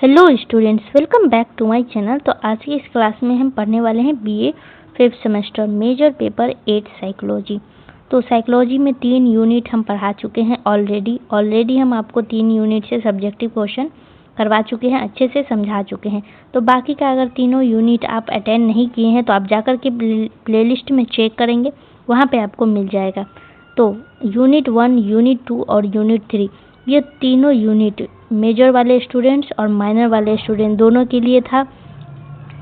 Hello students, welcome back to my channel. तो आज की इस क्लास में हम पढ़ने वाले हैं BA 5th semester major paper 8 psychology. तो साइकोलॉजी में 3 यूनिट हम पढ़ा चुके हैं ऑलरेडी हम आपको 3 यूनिट से सब्जेक्टिव क्वेश्चन करवा चुके हैं, अच्छे से समझा चुके हैं। तो बाकी का अगर तीनों यूनिट आप अटेंड नहीं किए हैं तो आप जाकर के प्लेलिस्ट में चेक करेंगे, वहाँ पे आपको मिल जाएगा। तो यूनिट 1, यूनिट 2 और यूनिट 3 ये तीनों यूनिट मेजर वाले स्टूडेंट्स और माइनर वाले स्टूडेंट दोनों के लिए था।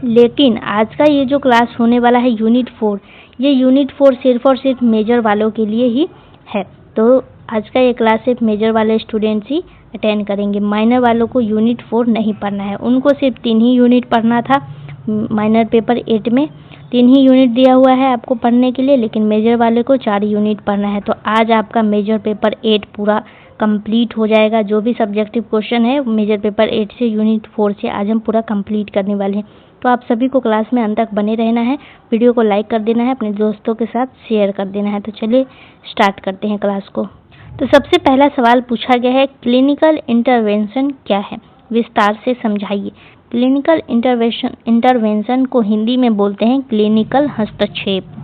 लेकिन आज का ये जो क्लास होने वाला है यूनिट 4, ये यूनिट 4 सिर्फ और सिर्फ मेजर वालों के लिए ही है। तो आज का ये क्लास सिर्फ मेजर वाले स्टूडेंट्स ही अटेंड करेंगे, माइनर वालों को यूनिट 4 नहीं पढ़ना है। उनको सिर्फ 3 ही यूनिट पढ़ना था। माइनर पेपर 8 में 3 ही यूनिट दिया हुआ है आपको पढ़ने के लिए, लेकिन मेजर वाले को 4 यूनिट पढ़ना है। तो आज आपका मेजर पेपर 8 पूरा कंप्लीट हो जाएगा। जो भी सब्जेक्टिव क्वेश्चन है मेजर पेपर 8 से यूनिट 4 से आज हम पूरा कंप्लीट करने वाले हैं। तो आप सभी को क्लास में अंत तक बने रहना है, वीडियो को लाइक कर देना है, अपने दोस्तों के साथ शेयर कर देना है। तो चलिए स्टार्ट करते हैं क्लास को। तो सबसे पहला सवाल पूछा गया है, क्लिनिकल इंटरवेंशन क्या है, विस्तार से समझाइए। क्लिनिकल इंटरवेंशन को हिंदी में बोलते हैं क्लिनिकल हस्तक्षेप।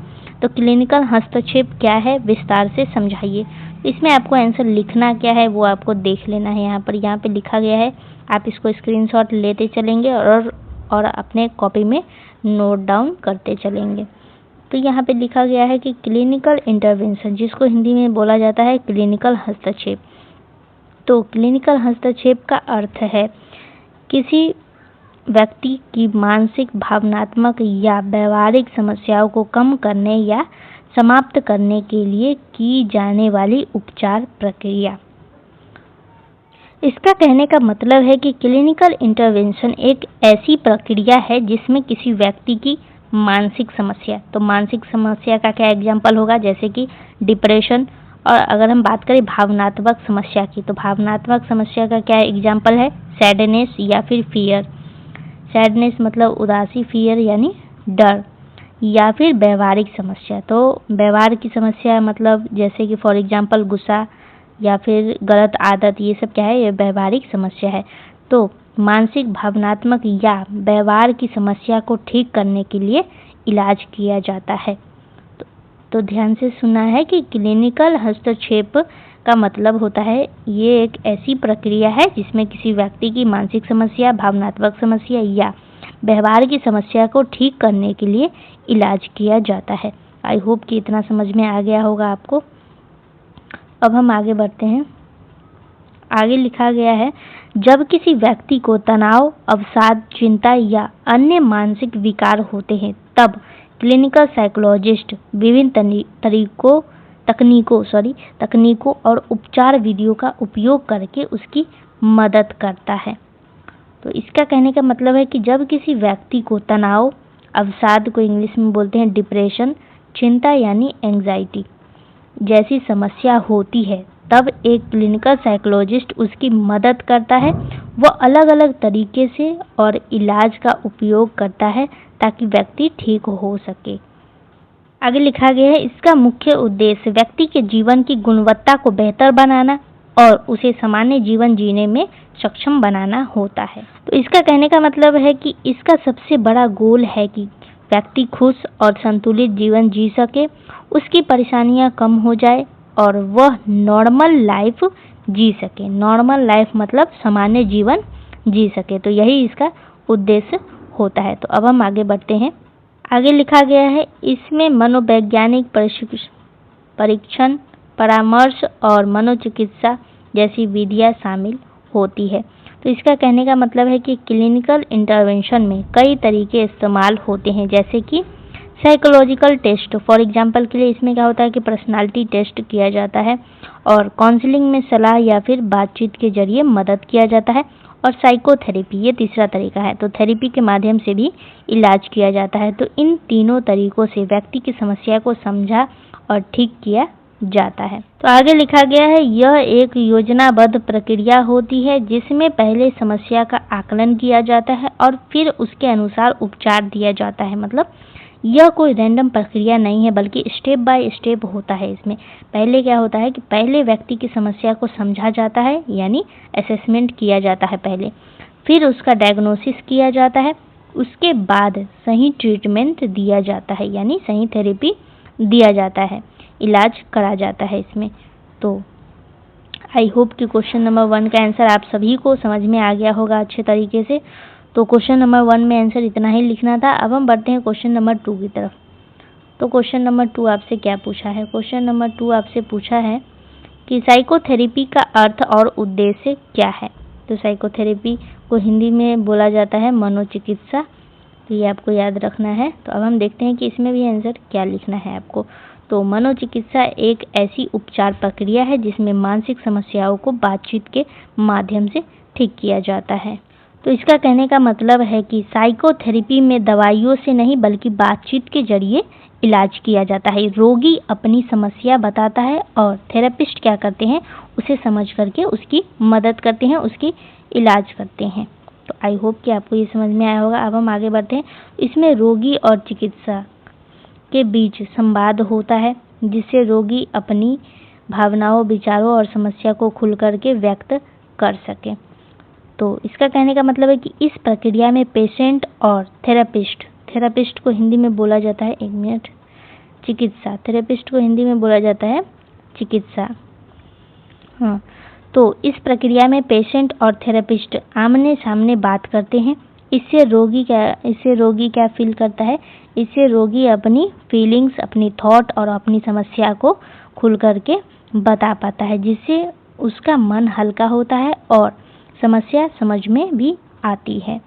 तो क्लिनिकल हस्तक्षेप क्या है, विस्तार से समझाइए। इसमें आपको आंसर लिखना क्या है वो आपको देख लेना है। यहाँ पे लिखा गया है, आप इसको स्क्रीनशॉट लेते चलेंगे और अपने कॉपी में नोट डाउन करते चलेंगे। तो यहाँ पे लिखा गया है कि क्लिनिकल इंटरवेंशन, जिसको हिंदी में बोला जाता है क्लिनिकल हस्तक्षेप। तो क्लिनिकल हस्तक्षेप का अर्थ है किसी व्यक्ति की मानसिक, भावनात्मक या व्यवहारिक समस्याओं को कम करने या समाप्त करने के लिए की जाने वाली उपचार प्रक्रिया। इसका कहने का मतलब है कि क्लिनिकल इंटरवेंशन एक ऐसी प्रक्रिया है जिसमें किसी व्यक्ति की मानसिक समस्या, तो मानसिक समस्या का क्या एग्जाम्पल होगा, जैसे कि डिप्रेशन। और अगर हम बात करें भावनात्मक समस्या की, तो भावनात्मक समस्या का क्या एग्जाम्पल है, सैडनेस या फिर फियर। सैडनेस मतलब उदासी, फियर यानी डर, या फिर व्यवहारिक समस्या। तो व्यवहार की समस्या मतलब जैसे कि फॉर एग्जांपल गुस्सा या फिर गलत आदत, ये सब क्या है, ये व्यवहारिक समस्या है। तो मानसिक, भावनात्मक या व्यवहार की समस्या को ठीक करने के लिए इलाज किया जाता है। तो ध्यान से सुना है कि क्लिनिकल हस्तक्षेप का मतलब होता है ये एक ऐसी प्रक्रिया है जिसमें किसी व्यक्ति की मानसिक समस्या, भावनात्मक समस्या या व्यवहार की समस्या को ठीक करने के लिए इलाज किया जाता है। आई होप कि इतना समझ में आ गया होगा आपको। अब हम आगे बढ़ते हैं। आगे लिखा गया है, जब किसी व्यक्ति को तनाव, अवसाद, चिंता या अन्य मानसिक विकार होते हैं तब क्लिनिकल साइकोलॉजिस्ट विभिन्न तकनीकों और उपचार विधियों का उपयोग करके उसकी मदद करता है। तो इसका कहने का मतलब है कि जब किसी व्यक्ति को तनाव, अवसाद को इंग्लिश में बोलते हैं डिप्रेशन, चिंता यानी एंजाइटी जैसी समस्या होती है, तब एक क्लिनिकल साइकोलॉजिस्ट उसकी मदद करता है। वह अलग अलग तरीके से और इलाज का उपयोग करता है ताकि व्यक्ति ठीक हो सके। आगे लिखा गया है, इसका मुख्य उद्देश्य व्यक्ति के जीवन की गुणवत्ता को बेहतर बनाना और उसे सामान्य जीवन जीने में सक्षम बनाना होता है। तो इसका कहने का मतलब है कि इसका सबसे बड़ा गोल है कि व्यक्ति खुश और संतुलित जीवन जी सके, उसकी परेशानियां कम हो जाए और वह नॉर्मल लाइफ जी सके। नॉर्मल लाइफ मतलब सामान्य जीवन जी सके। तो यही इसका उद्देश्य होता है। तो अब हम आगे बढ़ते हैं। आगे लिखा गया है, इसमें मनोवैज्ञानिक परीक्षण, परामर्श और मनोचिकित्सा जैसी विधियां शामिल होती है। तो इसका कहने का मतलब है कि क्लिनिकल इंटरवेंशन में कई तरीके इस्तेमाल होते हैं, जैसे कि साइकोलॉजिकल टेस्ट, फॉर एग्जांपल के लिए इसमें क्या होता है कि पर्सनालिटी टेस्ट किया जाता है, और काउंसलिंग में सलाह या फिर बातचीत के जरिए मदद किया जाता है, और साइकोथेरेपी ये तीसरा तरीका है। तो थेरेपी के माध्यम से भी इलाज किया जाता है। तो इन तीनों तरीकों से व्यक्ति की समस्या को समझा और ठीक किया जाता है। तो आगे लिखा गया है, यह एक योजनाबद्ध प्रक्रिया होती है जिसमें पहले समस्या का आकलन किया जाता है और फिर उसके अनुसार उपचार दिया जाता है। मतलब यह कोई रैंडम प्रक्रिया नहीं है, बल्कि स्टेप बाय स्टेप होता है। इसमें पहले क्या होता है कि पहले व्यक्ति की समस्या को समझा जाता है, यानी असेसमेंट किया जाता है पहले। फिर उसका डायग्नोसिस किया जाता है, उसके बाद सही ट्रीटमेंट दिया जाता है, यानी सही थेरेपी दिया जाता है, इलाज करा जाता है इसमें। तो आई होप कि क्वेश्चन नंबर 1 का आंसर आप सभी को समझ में आ गया होगा अच्छे तरीके से। तो क्वेश्चन नंबर 1 में आंसर इतना ही लिखना था। अब हम बढ़ते हैं क्वेश्चन नंबर 2 की तरफ। तो क्वेश्चन नंबर 2 आपसे क्या पूछा है? क्वेश्चन नंबर 2 आपसे पूछा है कि साइकोथेरेपी का अर्थ और उद्देश्य क्या है? तो साइकोथेरेपी को हिंदी में बोला जाता है मनोचिकित्सा, तो ये आपको याद रखना है। तो अब हम देखते हैं कि इसमें भी आंसर क्या लिखना है आपको। तो मनोचिकित्सा एक ऐसी उपचार प्रक्रिया है जिसमें मानसिक समस्याओं को बातचीत के माध्यम से ठीक किया जाता है। तो इसका कहने का मतलब है कि साइकोथेरेपी में दवाइयों से नहीं बल्कि बातचीत के जरिए इलाज किया जाता है। रोगी अपनी समस्या बताता है और थेरेपिस्ट क्या करते हैं, उसे समझ करके उसकी मदद करते हैं, उसकी इलाज करते हैं। तो आई होप कि आपको ये समझ में आया होगा। अब हम आगे बढ़ते हैं। इसमें रोगी और चिकित्सा के बीच संवाद होता है जिससे रोगी अपनी भावनाओं, विचारों और समस्या को खुल करके व्यक्त कर सके। तो इसका कहने का मतलब है कि इस प्रक्रिया में पेशेंट और थेरेपिस्ट को हिंदी में बोला जाता है, चिकित्सा, थेरेपिस्ट को हिंदी में बोला जाता है चिकित्सा। हाँ, तो इस प्रक्रिया में पेशेंट और थेरेपिस्ट आमने सामने बात करते हैं। इससे रोगी क्या फील करता है? इससे रोगी अपनी फीलिंग्स, अपनी थॉट और अपनी समस्या को खुल करके बता पाता है, जिससे उसका मन हल्का होता है और समस्या समझ में भी आती है।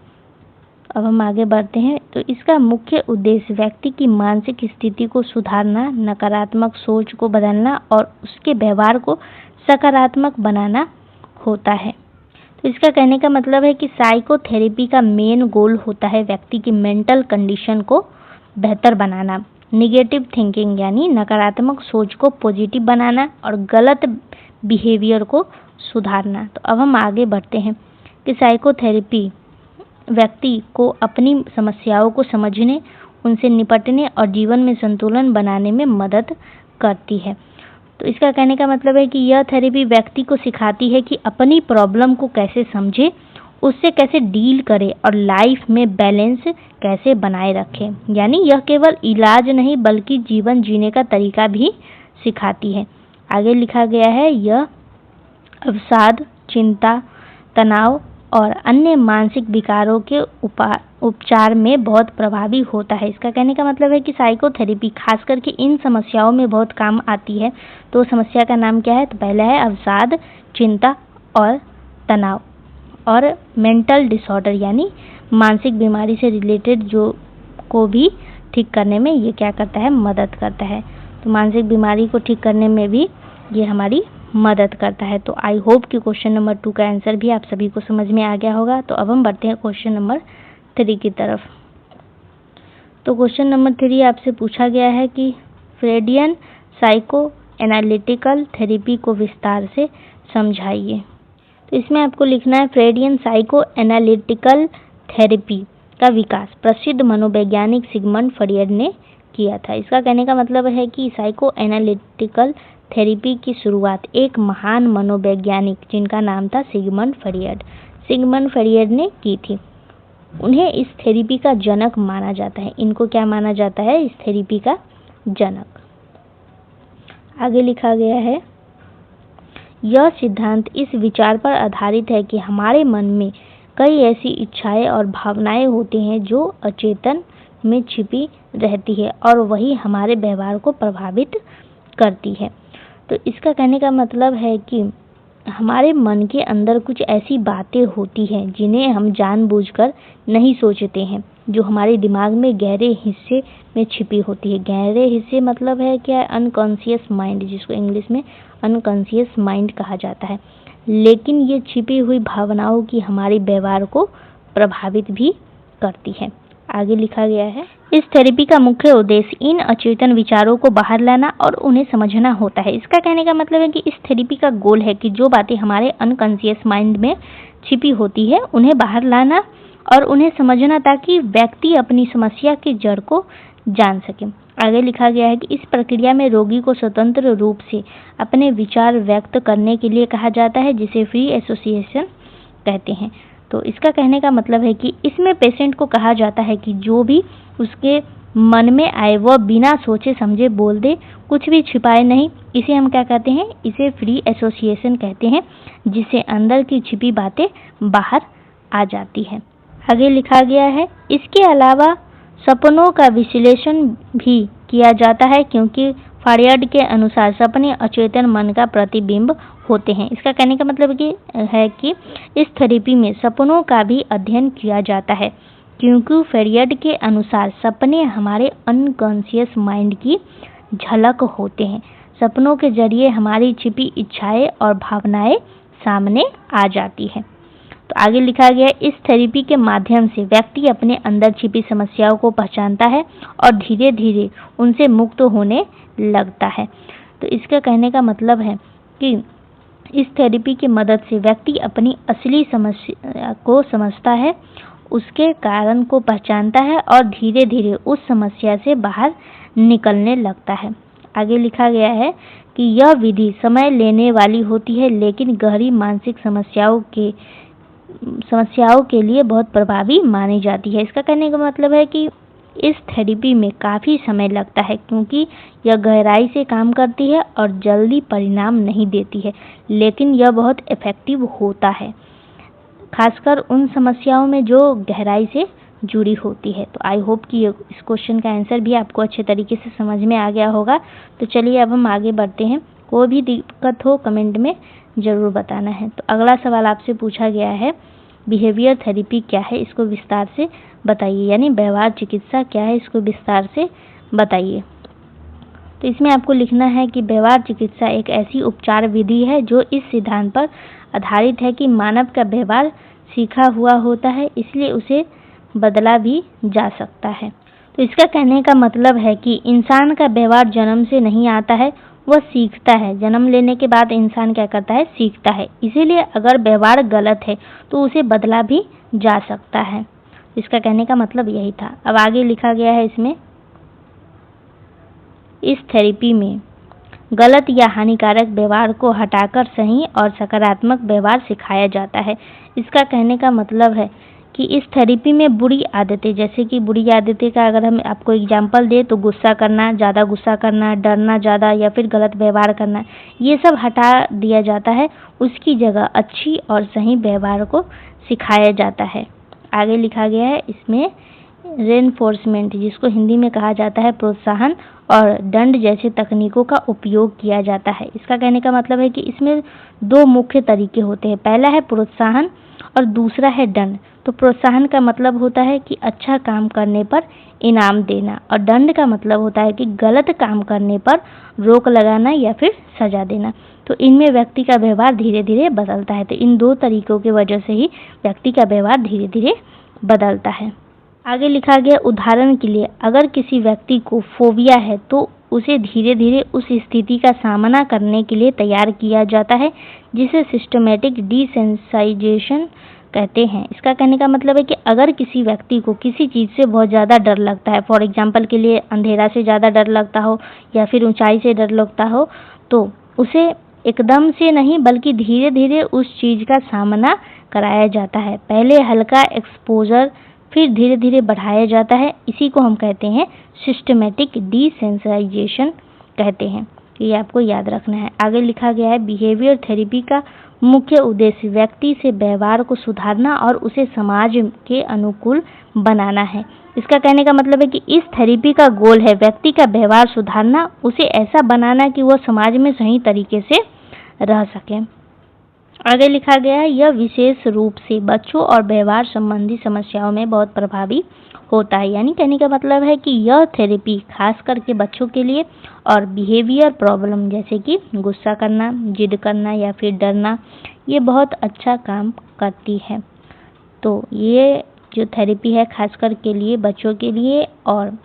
अब हम आगे बढ़ते हैं। तो इसका मुख्य उद्देश्य व्यक्ति की मानसिक स्थिति को सुधारना, नकारात्मक सोच को बदलना और उसके व्यवहार को सकारात्मक बनाना होता है। तो इसका कहने का मतलब है कि साइकोथेरेपी का मेन गोल होता है व्यक्ति की मेंटल कंडीशन को बेहतर बनाना, निगेटिव थिंकिंग यानी नकारात्मक सोच को पॉजिटिव बनाना और गलत बिहेवियर को सुधारना। तो अब हम आगे बढ़ते हैं कि साइकोथेरेपी व्यक्ति को अपनी समस्याओं को समझने, उनसे निपटने और जीवन में संतुलन बनाने में मदद करती है। तो इसका कहने का मतलब है कि यह थेरेपी व्यक्ति को सिखाती है कि अपनी प्रॉब्लम को कैसे समझे, उससे कैसे डील करे और लाइफ में बैलेंस कैसे बनाए रखे। यानी यह केवल इलाज नहीं बल्कि जीवन जीने का तरीका भी सिखाती है। आगे लिखा गया है, यह अवसाद, चिंता, तनाव और अन्य मानसिक विकारों के उपचार में बहुत प्रभावी होता है। इसका कहने का मतलब है कि साइकोथेरेपी खास करके इन समस्याओं में बहुत काम आती है। तो समस्या का नाम क्या है? तो पहला है अवसाद, चिंता और तनाव, और मेंटल डिसऑर्डर यानी मानसिक बीमारी से रिलेटेड जो को भी ठीक करने में ये क्या करता है? मदद करता है। तो मानसिक बीमारी को ठीक करने में भी ये हमारी मदद करता है। तो आई होप कि क्वेश्चन नंबर 2 का आंसर भी आप सभी को समझ में आ गया होगा। तो अब हम बढ़ते हैं क्वेश्चन नंबर 3 की तरफ। तो क्वेश्चन नंबर 3 आपसे पूछा गया है कि फ्रेडियन साइको एनालिटिकल थेरेपी को विस्तार से समझाइए। तो इसमें आपको लिखना है, फ्रेडियन साइको एनालिटिकल थेरेपी का विकास प्रसिद्ध मनोवैज्ञानिक सिगमंड फ्रॉयड ने किया था। इसका कहने का मतलब है कि साइको एनालिटिकल थेरेपी की शुरुआत एक महान मनोवैज्ञानिक जिनका नाम था सिगमंड फ्रॉयड ने की थी। उन्हें इस थेरेपी का जनक माना जाता है। इनको क्या माना जाता है? इस थेरेपी का जनक। आगे लिखा गया है, यह सिद्धांत इस विचार पर आधारित है कि हमारे मन में कई ऐसी इच्छाएं और भावनाएं होती हैं जो अचेतन में छिपी रहती है और वही हमारे व्यवहार को प्रभावित करती है। तो इसका कहने का मतलब है कि हमारे मन के अंदर कुछ ऐसी बातें होती हैं जिन्हें हम जानबूझकर नहीं सोचते हैं, जो हमारे दिमाग में गहरे हिस्से में छिपी होती है। गहरे हिस्से मतलब है क्या? अनकॉन्शियस माइंड, जिसको इंग्लिश में अनकॉन्शियस माइंड कहा जाता है। लेकिन ये छिपी हुई भावनाओं की हमारे व्यवहार को प्रभावित भी करती है। आगे लिखा गया है, इस थेरेपी का मुख्य उद्देश्य इन अचेतन विचारों को बाहर लाना और उन्हें समझना होता है। इसका कहने का मतलब है कि इस थेरेपी का गोल है कि जो बातें हमारे अनकॉन्शियस माइंड में छिपी होती है उन्हें बाहर लाना और उन्हें समझना, ताकि व्यक्ति अपनी समस्या की जड़ को जान सके। आगे लिखा गया है कि इस प्रक्रिया में रोगी को स्वतंत्र रूप से अपने विचार व्यक्त करने के लिए कहा जाता है, जिसे फ्री एसोसिएशन कहते हैं। तो इसका कहने का मतलब है कि इसमें पेशेंट को कहा जाता है कि जो भी उसके मन में आए वह बिना सोचे समझे बोल दे, कुछ भी छिपाए नहीं। इसे हम क्या कहते हैं? इसे फ्री एसोसिएशन कहते हैं, जिससे अंदर की छिपी बातें बाहर आ जाती है। आगे लिखा गया है, इसके अलावा सपनों का विश्लेषण भी किया जाता है, क्योंकि फ्रायड के अनुसार सपने अचेतन मन का प्रतिबिंब होते हैं। इसका कहने का मतलब है कि इस थेरेपी में सपनों का भी अध्ययन किया जाता है, क्योंकि फ्रायड के अनुसार सपने हमारे अनकॉन्शियस माइंड की झलक होते हैं। सपनों के जरिए हमारी छिपी इच्छाएं और भावनाएं सामने आ जाती है। तो आगे लिखा गया, इस थेरेपी के माध्यम से व्यक्ति अपने अंदर छिपी समस्याओं को पहचानता है और धीरे धीरे उनसे मुक्त होने लगता है। तो इसका कहने का मतलब है कि इस थेरेपी की मदद से व्यक्ति अपनी असली समस्या को समझता है, उसके कारण को पहचानता है और धीरे धीरे उस समस्या से बाहर निकलने लगता है। आगे लिखा गया है कि यह विधि समय लेने वाली होती है, लेकिन गहरी मानसिक समस्याओं के लिए बहुत प्रभावी मानी जाती है। इसका कहने का मतलब है कि इस थेरेपी में काफ़ी समय लगता है, क्योंकि यह गहराई से काम करती है और जल्दी परिणाम नहीं देती है, लेकिन यह बहुत इफ़ेक्टिव होता है, खासकर उन समस्याओं में जो गहराई से जुड़ी होती है। तो आई होप कि इस क्वेश्चन का आंसर भी आपको अच्छे तरीके से समझ में आ गया होगा। तो चलिए अब हम आगे बढ़ते हैं। कोई भी दिक्कत हो कमेंट में ज़रूर बताना है। तो अगला सवाल आपसे पूछा गया है, बिहेवियर थेरेपी क्या है, इसको विस्तार से बताइए, यानी व्यवहार चिकित्सा क्या है, इसको विस्तार से बताइए। तो इसमें आपको लिखना है कि व्यवहार चिकित्सा एक ऐसी उपचार विधि है जो इस सिद्धांत पर आधारित है कि मानव का व्यवहार सीखा हुआ होता है, इसलिए उसे बदला भी जा सकता है। तो इसका कहने का मतलब है कि इंसान का व्यवहार जन्म से नहीं आता है, वह सीखता है। जन्म लेने के बाद इंसान क्या करता है? सीखता है। इसीलिए अगर व्यवहार गलत है तो उसे बदला भी जा सकता है। इसका कहने का मतलब यही था। अब आगे लिखा गया है, इसमें इस थेरेपी में गलत या हानिकारक व्यवहार को हटाकर सही और सकारात्मक व्यवहार सिखाया जाता है। इसका कहने का मतलब है कि इस थेरेपी में बुरी आदतें, जैसे कि बुरी आदतें का अगर हम आपको एग्जांपल दें तो गुस्सा करना, ज़्यादा गुस्सा करना, डरना ज़्यादा या फिर गलत व्यवहार करना, ये सब हटा दिया जाता है। उसकी जगह अच्छी और सही व्यवहार को सिखाया जाता है। आगे लिखा गया है, इसमें रेनफोर्समेंट, जिसको हिंदी में कहा जाता है प्रोत्साहन, और दंड जैसे तकनीकों का उपयोग किया जाता है। इसका कहने का मतलब है कि इसमें दो मुख्य तरीके होते हैं। पहला है प्रोत्साहन और दूसरा है दंड। तो प्रोत्साहन का मतलब होता है कि अच्छा काम करने पर इनाम देना, और दंड का मतलब होता है कि गलत काम करने पर रोक लगाना या फिर सजा देना। तो इनमें व्यक्ति का व्यवहार धीरे धीरे बदलता है। तो इन दो तरीकों की वजह से ही व्यक्ति का व्यवहार धीरे धीरे बदलता है। आगे लिखा गया, उदाहरण के लिए अगर किसी व्यक्ति को फोबिया है तो उसे धीरे धीरे उस स्थिति का सामना करने के लिए तैयार किया जाता है, जिसे सिस्टमेटिक डिसेंसाइजेशन कहते हैं। इसका कहने का मतलब है कि अगर किसी व्यक्ति को किसी चीज़ से बहुत ज़्यादा डर लगता है, फॉर एग्जांपल के लिए अंधेरा से ज़्यादा डर लगता हो या फिर ऊंचाई से डर लगता हो, तो उसे एकदम से नहीं बल्कि धीरे धीरे उस चीज़ का सामना कराया जाता है। पहले हल्का एक्सपोजर, फिर धीरे धीरे बढ़ाया जाता है। इसी को हम कहते हैं सिस्टमेटिक डिसेंसाइजेशन कहते हैं। ये आपको याद रखना है। आगे लिखा गया है, बिहेवियर थेरेपी का मुख्य उद्देश्य व्यक्ति से व्यवहार को सुधारना और उसे समाज के अनुकूल बनाना है। इसका कहने का मतलब है कि इस थेरेपी का गोल है व्यक्ति का व्यवहार सुधारना, उसे ऐसा बनाना कि वह समाज में सही तरीके से रह सके। आगे लिखा गया है, यह विशेष रूप से बच्चों और व्यवहार संबंधी समस्याओं में बहुत प्रभावी होता है। यानी कहने का मतलब है कि यह थेरेपी खास करके बच्चों के लिए और बिहेवियर प्रॉब्लम जैसे कि गुस्सा करना, जिद करना या फिर डरना, ये बहुत अच्छा काम करती है। तो ये जो थेरेपी है खासकर के लिए बच्चों के लिए और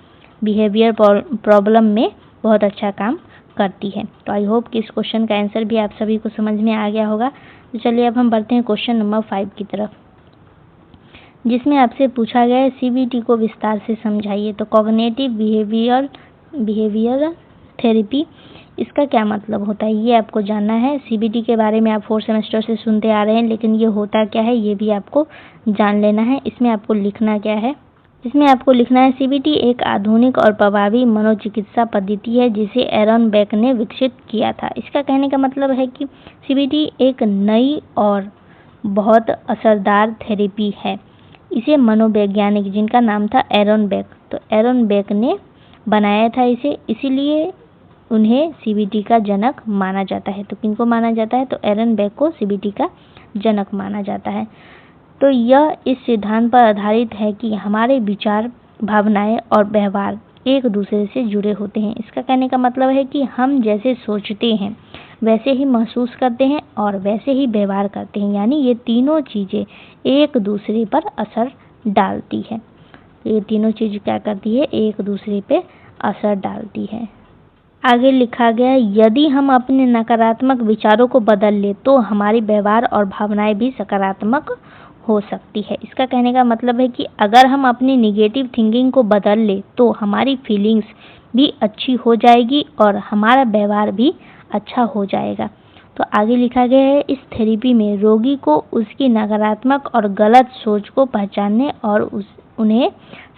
बिहेवियर प्रॉब्लम में बहुत अच्छा काम करती है। तो आई होप कि इस क्वेश्चन का आंसर भी आप सभी को समझ में आ गया होगा। तो चलिए अब हम बढ़ते हैं क्वेश्चन नंबर 5 की तरफ, जिसमें आपसे पूछा गया है सीबीटी को विस्तार से समझाइए। तो कॉग्निटिव बिहेवियर थेरेपी इसका क्या मतलब होता है ये आपको जानना है। सीबीटी के बारे में आप 4th सेमेस्टर से सुनते आ रहे हैं, लेकिन ये होता क्या है ये भी आपको जान लेना है। इसमें आपको लिखना क्या है, इसमें आपको लिखना है सीबीटी एक आधुनिक और प्रभावी मनोचिकित्सा पद्धति है जिसे एरन बेक ने विकसित किया था। इसका कहने का मतलब है कि सीबीटी एक नई और बहुत असरदार थेरेपी है। इसे मनोवैज्ञानिक जिनका नाम था एरन बेक, तो एरन बेक ने बनाया था इसे, इसीलिए उन्हें सीबीटी का जनक माना जाता है। तो किनको माना जाता है, तो एरन बेक को सीबीटी का जनक माना जाता है। तो यह इस सिद्धांत पर आधारित है कि हमारे विचार, भावनाएं और व्यवहार एक दूसरे से जुड़े होते हैं। इसका कहने का मतलब है कि हम जैसे सोचते हैं वैसे ही महसूस करते हैं और वैसे ही व्यवहार करते हैं, यानी ये तीनों चीज़ें एक दूसरे पर असर डालती है। ये तीनों चीज़ क्या करती है, एक दूसरे पे असर डालती है। आगे लिखा गया है, यदि हम अपने नकारात्मक विचारों को बदल ले तो हमारी व्यवहार और भावनाएं भी सकारात्मक हो सकती है। इसका कहने का मतलब है कि अगर हम अपनी निगेटिव थिंकिंग को बदल ले तो हमारी फीलिंग्स भी अच्छी हो जाएगी और हमारा व्यवहार भी अच्छा हो जाएगा। तो आगे लिखा गया है, इस थेरेपी में रोगी को उसकी नकारात्मक और गलत सोच को पहचानने और उन्हें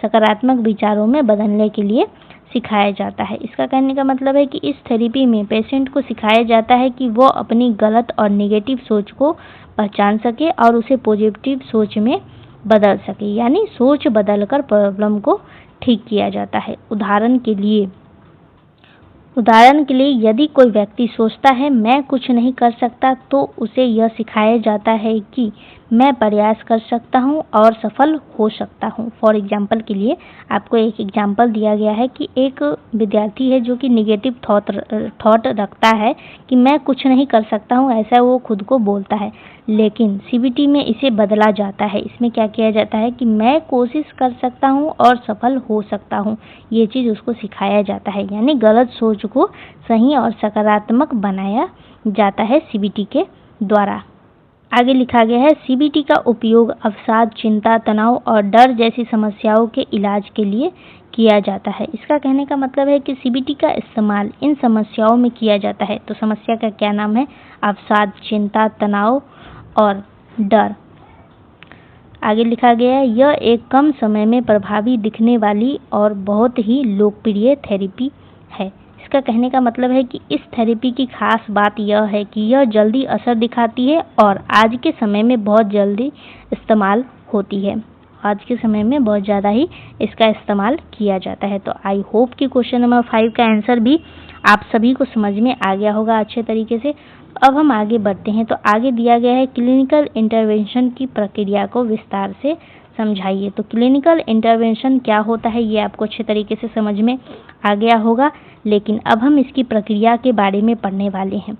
सकारात्मक विचारों में बदलने के लिए सिखाया जाता है। इसका कहने का मतलब है कि इस थेरेपी में पेशेंट को सिखाया जाता है कि वो अपनी गलत और नेगेटिव सोच को पहचान सके और उसे पॉजिटिव सोच में बदल सके, यानी सोच बदलकर प्रॉब्लम को ठीक किया जाता है। उदाहरण के लिए यदि कोई व्यक्ति सोचता है मैं कुछ नहीं कर सकता, तो उसे यह सिखाया जाता है कि मैं प्रयास कर सकता हूं और सफल हो सकता हूं। फॉर एग्जाम्पल के लिए आपको एक एग्जाम्पल दिया गया है कि एक विद्यार्थी है जो कि निगेटिव थॉट रखता है कि मैं कुछ नहीं कर सकता हूं, ऐसा वो खुद को बोलता है, लेकिन सीबीटी में इसे बदला जाता है। इसमें क्या किया जाता है कि मैं कोशिश कर सकता हूं और सफल हो सकता हूं, ये चीज़ उसको सिखाया जाता है, यानी गलत सोच को सही और सकारात्मक बनाया जाता है सीबीटी के द्वारा। आगे लिखा गया है, सीबीटी का उपयोग अवसाद, चिंता, तनाव और डर जैसी समस्याओं के इलाज के लिए किया जाता है। इसका कहने का मतलब है कि सीबीटी का इस्तेमाल इन समस्याओं में किया जाता है। तो समस्या का क्या नाम है, अवसाद, चिंता, तनाव और डर। आगे लिखा गया है, यह एक कम समय में प्रभावी दिखने वाली और बहुत ही लोकप्रिय थेरेपी है। इसका कहने का मतलब है कि इस थेरेपी की खास बात यह है कि यह जल्दी असर दिखाती है और आज के समय में बहुत जल्दी इस्तेमाल होती है। आज के समय में बहुत ज़्यादा ही इसका इस्तेमाल किया जाता है। तो आई होप कि क्वेश्चन नंबर 5 का आंसर भी आप सभी को समझ में आ गया होगा अच्छे तरीके से। अब हम आगे बढ़ते हैं। तो आगे दिया गया है, क्लिनिकल इंटरवेंशन की प्रक्रिया को विस्तार से समझाइए। तो क्लिनिकल इंटरवेंशन क्या होता है ये आपको अच्छे तरीके से समझ में आ गया होगा, लेकिन अब हम इसकी प्रक्रिया के बारे में पढ़ने वाले हैं।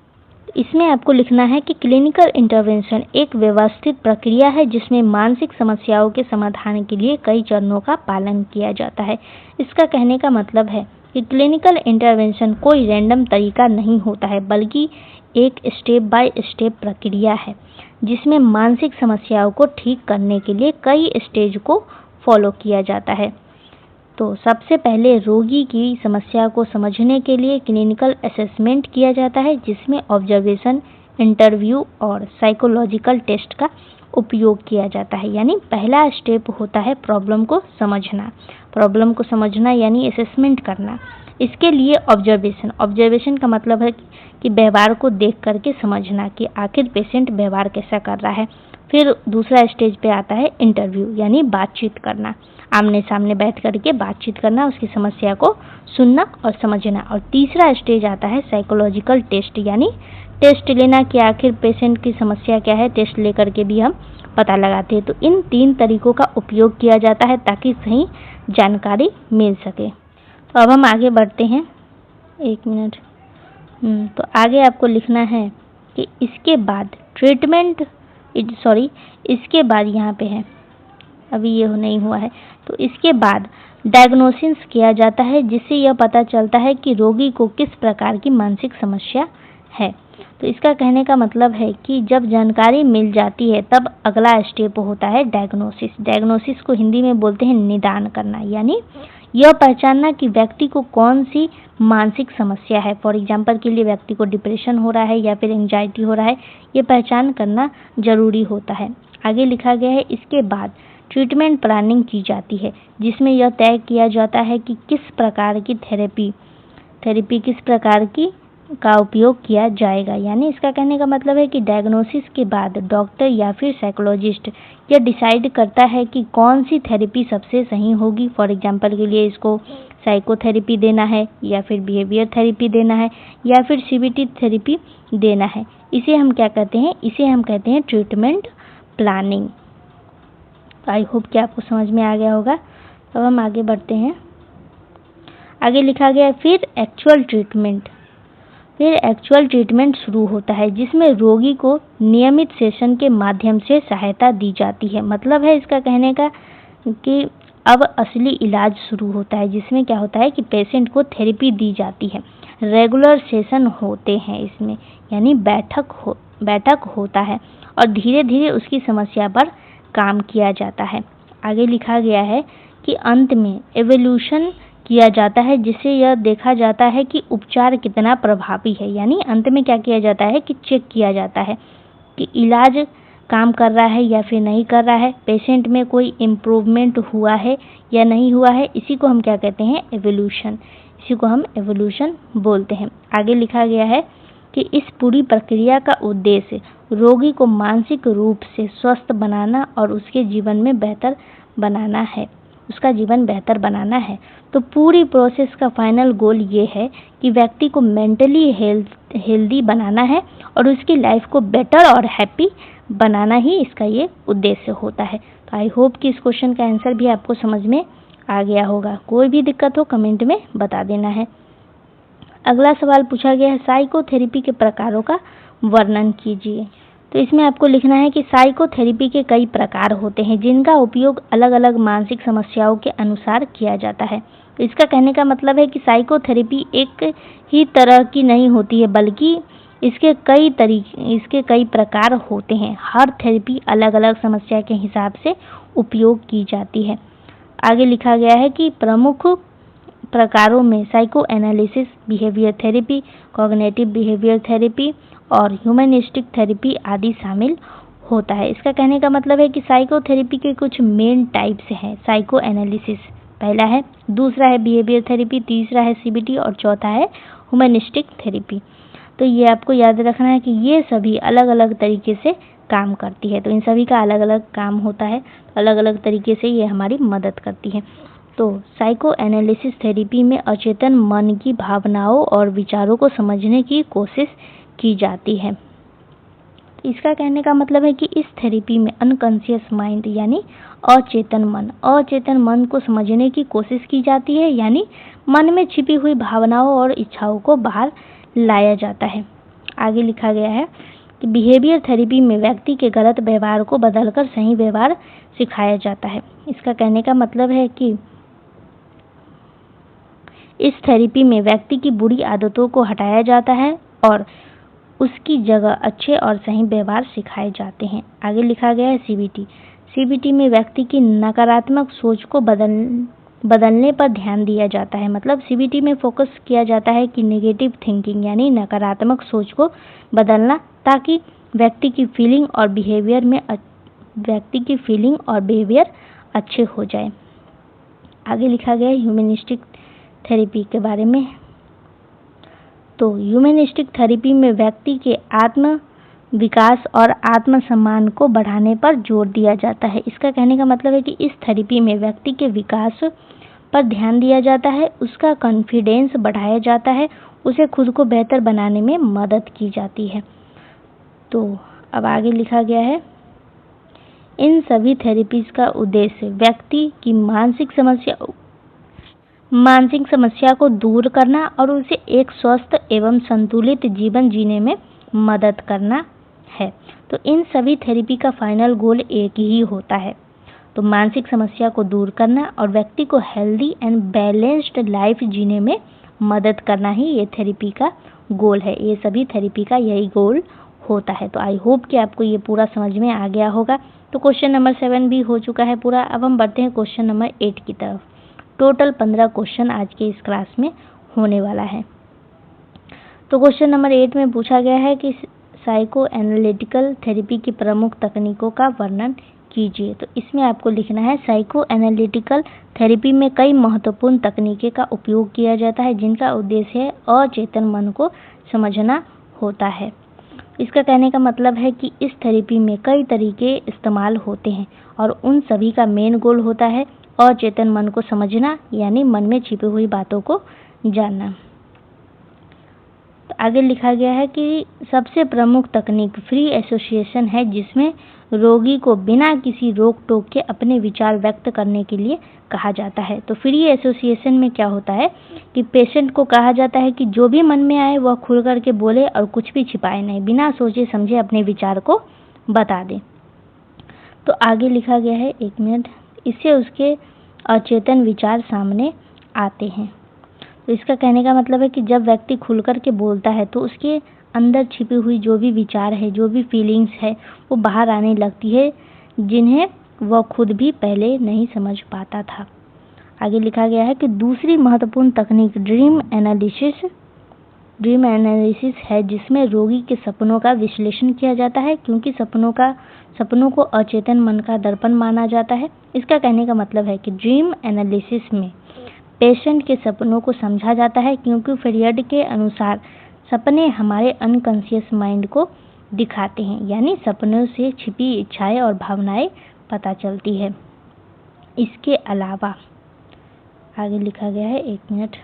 इसमें आपको लिखना है कि क्लिनिकल इंटरवेंशन एक व्यवस्थित प्रक्रिया है जिसमें मानसिक समस्याओं के समाधान के लिए कई चरणों का पालन किया जाता है। इसका कहने का मतलब है कि क्लिनिकल इंटरवेंशन कोई रैंडम तरीका नहीं होता है, बल्कि एक स्टेप बाय स्टेप प्रक्रिया है जिसमें मानसिक समस्याओं को ठीक करने के लिए कई स्टेज को फॉलो किया जाता है। तो सबसे पहले रोगी की समस्या को समझने के लिए क्लिनिकल असेसमेंट किया जाता है, जिसमें ऑब्जर्वेशन, इंटरव्यू और साइकोलॉजिकल टेस्ट का उपयोग किया जाता है। यानी पहला स्टेप होता है प्रॉब्लम को समझना यानी असेसमेंट करना। इसके लिए ऑब्जर्वेशन का मतलब है कि व्यवहार को देख करके समझना कि आखिर पेशेंट व्यवहार कैसा कर रहा है। फिर दूसरा स्टेज पे आता है इंटरव्यू, यानी बातचीत करना, आमने सामने बैठ करके बातचीत करना, उसकी समस्या को सुनना और समझना। और तीसरा स्टेज आता है साइकोलॉजिकल टेस्ट, यानी टेस्ट लेना कि आखिर पेशेंट की समस्या क्या है, टेस्ट लेकर के भी हम पता लगाते हैं। तो इन 3 तरीकों का उपयोग किया जाता है ताकि सही जानकारी मिल सके। तो अब हम आगे बढ़ते हैं। 1 मिनट। तो आगे आपको लिखना है कि इसके बाद इसके बाद यहाँ पे है, अभी ये नहीं हुआ है। तो इसके बाद डायग्नोसिस किया जाता है, जिससे यह पता चलता है कि रोगी को किस प्रकार की मानसिक समस्या है। तो इसका कहने का मतलब है कि जब जानकारी मिल जाती है तब अगला स्टेप होता है डायग्नोसिस। डायग्नोसिस को हिंदी में बोलते हैं निदान करना, यानी यह पहचानना कि व्यक्ति को कौन सी मानसिक समस्या है, फॉर एग्जाम्पल के लिए व्यक्ति को डिप्रेशन हो रहा है या फिर एंजाइटी हो रहा है, ये पहचान करना जरूरी होता है। आगे लिखा गया है, इसके बाद ट्रीटमेंट प्लानिंग की जाती है, जिसमें यह तय किया जाता है कि किस प्रकार की थेरेपी किस प्रकार की का उपयोग किया जाएगा। यानी इसका कहने का मतलब है कि डायग्नोसिस के बाद डॉक्टर या फिर साइकोलॉजिस्ट यह डिसाइड करता है कि कौन सी थेरेपी सबसे सही होगी। फॉर एग्जांपल के लिए इसको साइकोथेरेपी देना है या फिर बिहेवियर थेरेपी देना है या फिर सीबीटी थेरेपी देना है। इसे हम क्या कहते हैं? इसे हम कहते हैं ट्रीटमेंट प्लानिंग। आई होप कि आपको समझ में आ गया होगा। अब हम आगे बढ़ते हैं। आगे लिखा गया है, फिर एक्चुअल ट्रीटमेंट शुरू होता है, जिसमें रोगी को नियमित सेशन के माध्यम से सहायता दी जाती है। मतलब है इसका कहने का कि अब असली इलाज शुरू होता है, जिसमें क्या होता है कि पेशेंट को थेरेपी दी जाती है। रेगुलर सेशन होते हैं इसमें, यानी बैठक होता है और धीरे धीरे उसकी समस्या पर काम किया जाता है। आगे लिखा गया है कि अंत में एवोल्यूशन किया जाता है, जिससे यह देखा जाता है कि उपचार कितना प्रभावी है। यानी अंत में क्या किया जाता है कि चेक किया जाता है कि इलाज काम कर रहा है या फिर नहीं कर रहा है, पेशेंट में कोई इम्प्रूवमेंट हुआ है या नहीं हुआ है। इसी को हम क्या कहते हैं? एवोल्यूशन। इसी को हम एवोल्यूशन बोलते हैं। आगे लिखा गया है कि इस पूरी प्रक्रिया का उद्देश्य रोगी को मानसिक रूप से स्वस्थ बनाना और उसके जीवन में बेहतर बनाना है, उसका जीवन बेहतर बनाना है। तो पूरी प्रोसेस का फाइनल गोल ये है कि व्यक्ति को मेंटली हेल्दी बनाना है और उसकी लाइफ को बेटर और हैप्पी बनाना ही इसका ये उद्देश्य होता है। तो आई होप कि इस क्वेश्चन का आंसर भी आपको समझ में आ गया होगा। कोई भी दिक्कत हो कमेंट में बता देना है। अगला सवाल पूछा गया है, साइकोथेरेपी के प्रकारों का वर्णन कीजिए। तो इसमें आपको लिखना है कि साइकोथेरेपी के कई प्रकार होते हैं, जिनका उपयोग अलग अलग मानसिक समस्याओं के अनुसार किया जाता है। तो इसका कहने का मतलब है कि साइकोथेरेपी एक ही तरह की नहीं होती है, बल्कि इसके कई प्रकार होते हैं। हर थेरेपी अलग अलग समस्या के हिसाब से उपयोग की जाती है। आगे लिखा गया है कि प्रमुख प्रकारों में psycho analysis, behaviour therapy, cognitive behaviour therapy और ह्यूमनिस्टिक थेरेपी आदि शामिल होता है। इसका कहने का मतलब है कि साइकोथेरेपी के कुछ मेन टाइप्स हैं। साइको एनालिसिस पहला है, दूसरा है बिहेवियर थेरेपी, तीसरा है सीबीटी और चौथा है ह्यूमनिस्टिक थेरेपी। तो ये आपको याद रखना है कि ये सभी अलग अलग तरीके से काम करती है। तो इन सभी का अलग अलग काम होता है, अलग अलग तरीके से ये हमारी मदद करती है। तो साइको एनालिसिस थेरेपी में अचेतन मन की भावनाओं और विचारों को समझने की कोशिश की जाती है। इसका कहने का मतलब है कि इस थेरेपी में अनकॉन्शियस माइंड यानी अचेतन मन को समझने की कोशिश की जाती है, यानी मन में छिपी हुई भावनाओं और इच्छाओं को बाहर लाया जाता है। आगे लिखा गया है कि बिहेवियर थेरेपी में व्यक्ति के गलत व्यवहार को बदलकर सही व्यवहार सिखाया जाता है। इसका कहने का मतलब है कि इस थेरेपी में व्यक्ति की बुरी आदतों को हटाया जाता है और उसकी जगह अच्छे और सही व्यवहार सिखाए जाते हैं। आगे लिखा गया है सीबीटी में व्यक्ति की नकारात्मक सोच को बदलने पर ध्यान दिया जाता है। मतलब सीबीटी में फोकस किया जाता है कि नेगेटिव थिंकिंग यानी नकारात्मक सोच को बदलना, ताकि व्यक्ति की फीलिंग और बिहेवियर अच्छे हो जाए। आगे लिखा गया है ह्यूमनिस्टिक थेरेपी के बारे में। तो ह्यूमनिस्टिक थेरेपी में व्यक्ति के आत्म विकास और आत्मसम्मान को बढ़ाने पर जोर दिया जाता है। इसका कहने का मतलब है कि इस थेरेपी में व्यक्ति के विकास पर ध्यान दिया जाता है, उसका कॉन्फिडेंस बढ़ाया जाता है, उसे खुद को बेहतर बनाने में मदद की जाती है। तो अब आगे लिखा गया है, इन सभी थेरेपीज का उद्देश्य व्यक्ति की मानसिक समस्या को दूर करना और उसे एक स्वस्थ एवं संतुलित जीवन जीने में मदद करना है। तो इन सभी थेरेपी का फाइनल गोल एक ही होता है, तो मानसिक समस्या को दूर करना और व्यक्ति को हेल्दी एंड बैलेंस्ड लाइफ जीने में मदद करना ही ये थेरेपी का गोल है। ये सभी थेरेपी का यही गोल होता है। तो आई होप कि आपको ये पूरा समझ में आ गया होगा। तो क्वेश्चन नंबर 7 भी हो चुका है पूरा। अब हम बढ़ते हैं क्वेश्चन नंबर 8 की तरफ। टोटल 15 क्वेश्चन आज के इस क्लास में होने वाला है। तो क्वेश्चन नंबर 8 में पूछा गया है कि साइको एनालिटिकल थेरेपी की प्रमुख तकनीकों का वर्णन कीजिए। तो इसमें आपको लिखना है साइको एनालिटिकल थेरेपी में कई महत्वपूर्ण तकनीकें का उपयोग किया जाता है जिनका उद्देश्य है अचेतन मन को समझना होता है। इसका कहने का मतलब है कि इस थेरेपी में कई तरीके इस्तेमाल होते हैं और उन सभी का मेन गोल होता है अचेतन मन को समझना, यानी मन में छिपी हुई बातों को जानना। तो आगे लिखा गया है कि सबसे प्रमुख तकनीक फ्री एसोसिएशन है, जिसमें रोगी को बिना किसी रोक टोक के अपने विचार व्यक्त करने के लिए कहा जाता है। तो फ्री एसोसिएशन में क्या होता है कि पेशेंट को कहा जाता है कि जो भी मन में आए वह खुल करके बोले और कुछ भी छिपाए नहीं, बिना सोचे समझे अपने विचार को बता दे। तो आगे लिखा गया है, एक मिनट, इससे उसके अचेतन विचार सामने आते हैं। तो इसका कहने का मतलब है कि जब व्यक्ति खुल कर के बोलता है तो उसके अंदर छिपी हुई जो भी विचार है, जो भी फीलिंग्स है, वो बाहर आने लगती है, जिन्हें वह खुद भी पहले नहीं समझ पाता था। आगे लिखा गया है कि दूसरी महत्वपूर्ण तकनीक ड्रीम एनालिसिस है, जिसमें रोगी के सपनों का विश्लेषण किया जाता है, क्योंकि सपनों को अचेतन मन का दर्पण माना जाता है। इसका कहने का मतलब है कि ड्रीम एनालिसिस में पेशेंट के सपनों को समझा जाता है, क्योंकि फ्रॉइड के अनुसार सपने हमारे अनकॉन्शियस माइंड को दिखाते हैं, यानी सपनों से छिपी इच्छाएं और भावनाएं पता चलती है। इसके अलावा आगे लिखा गया है, एक मिनट,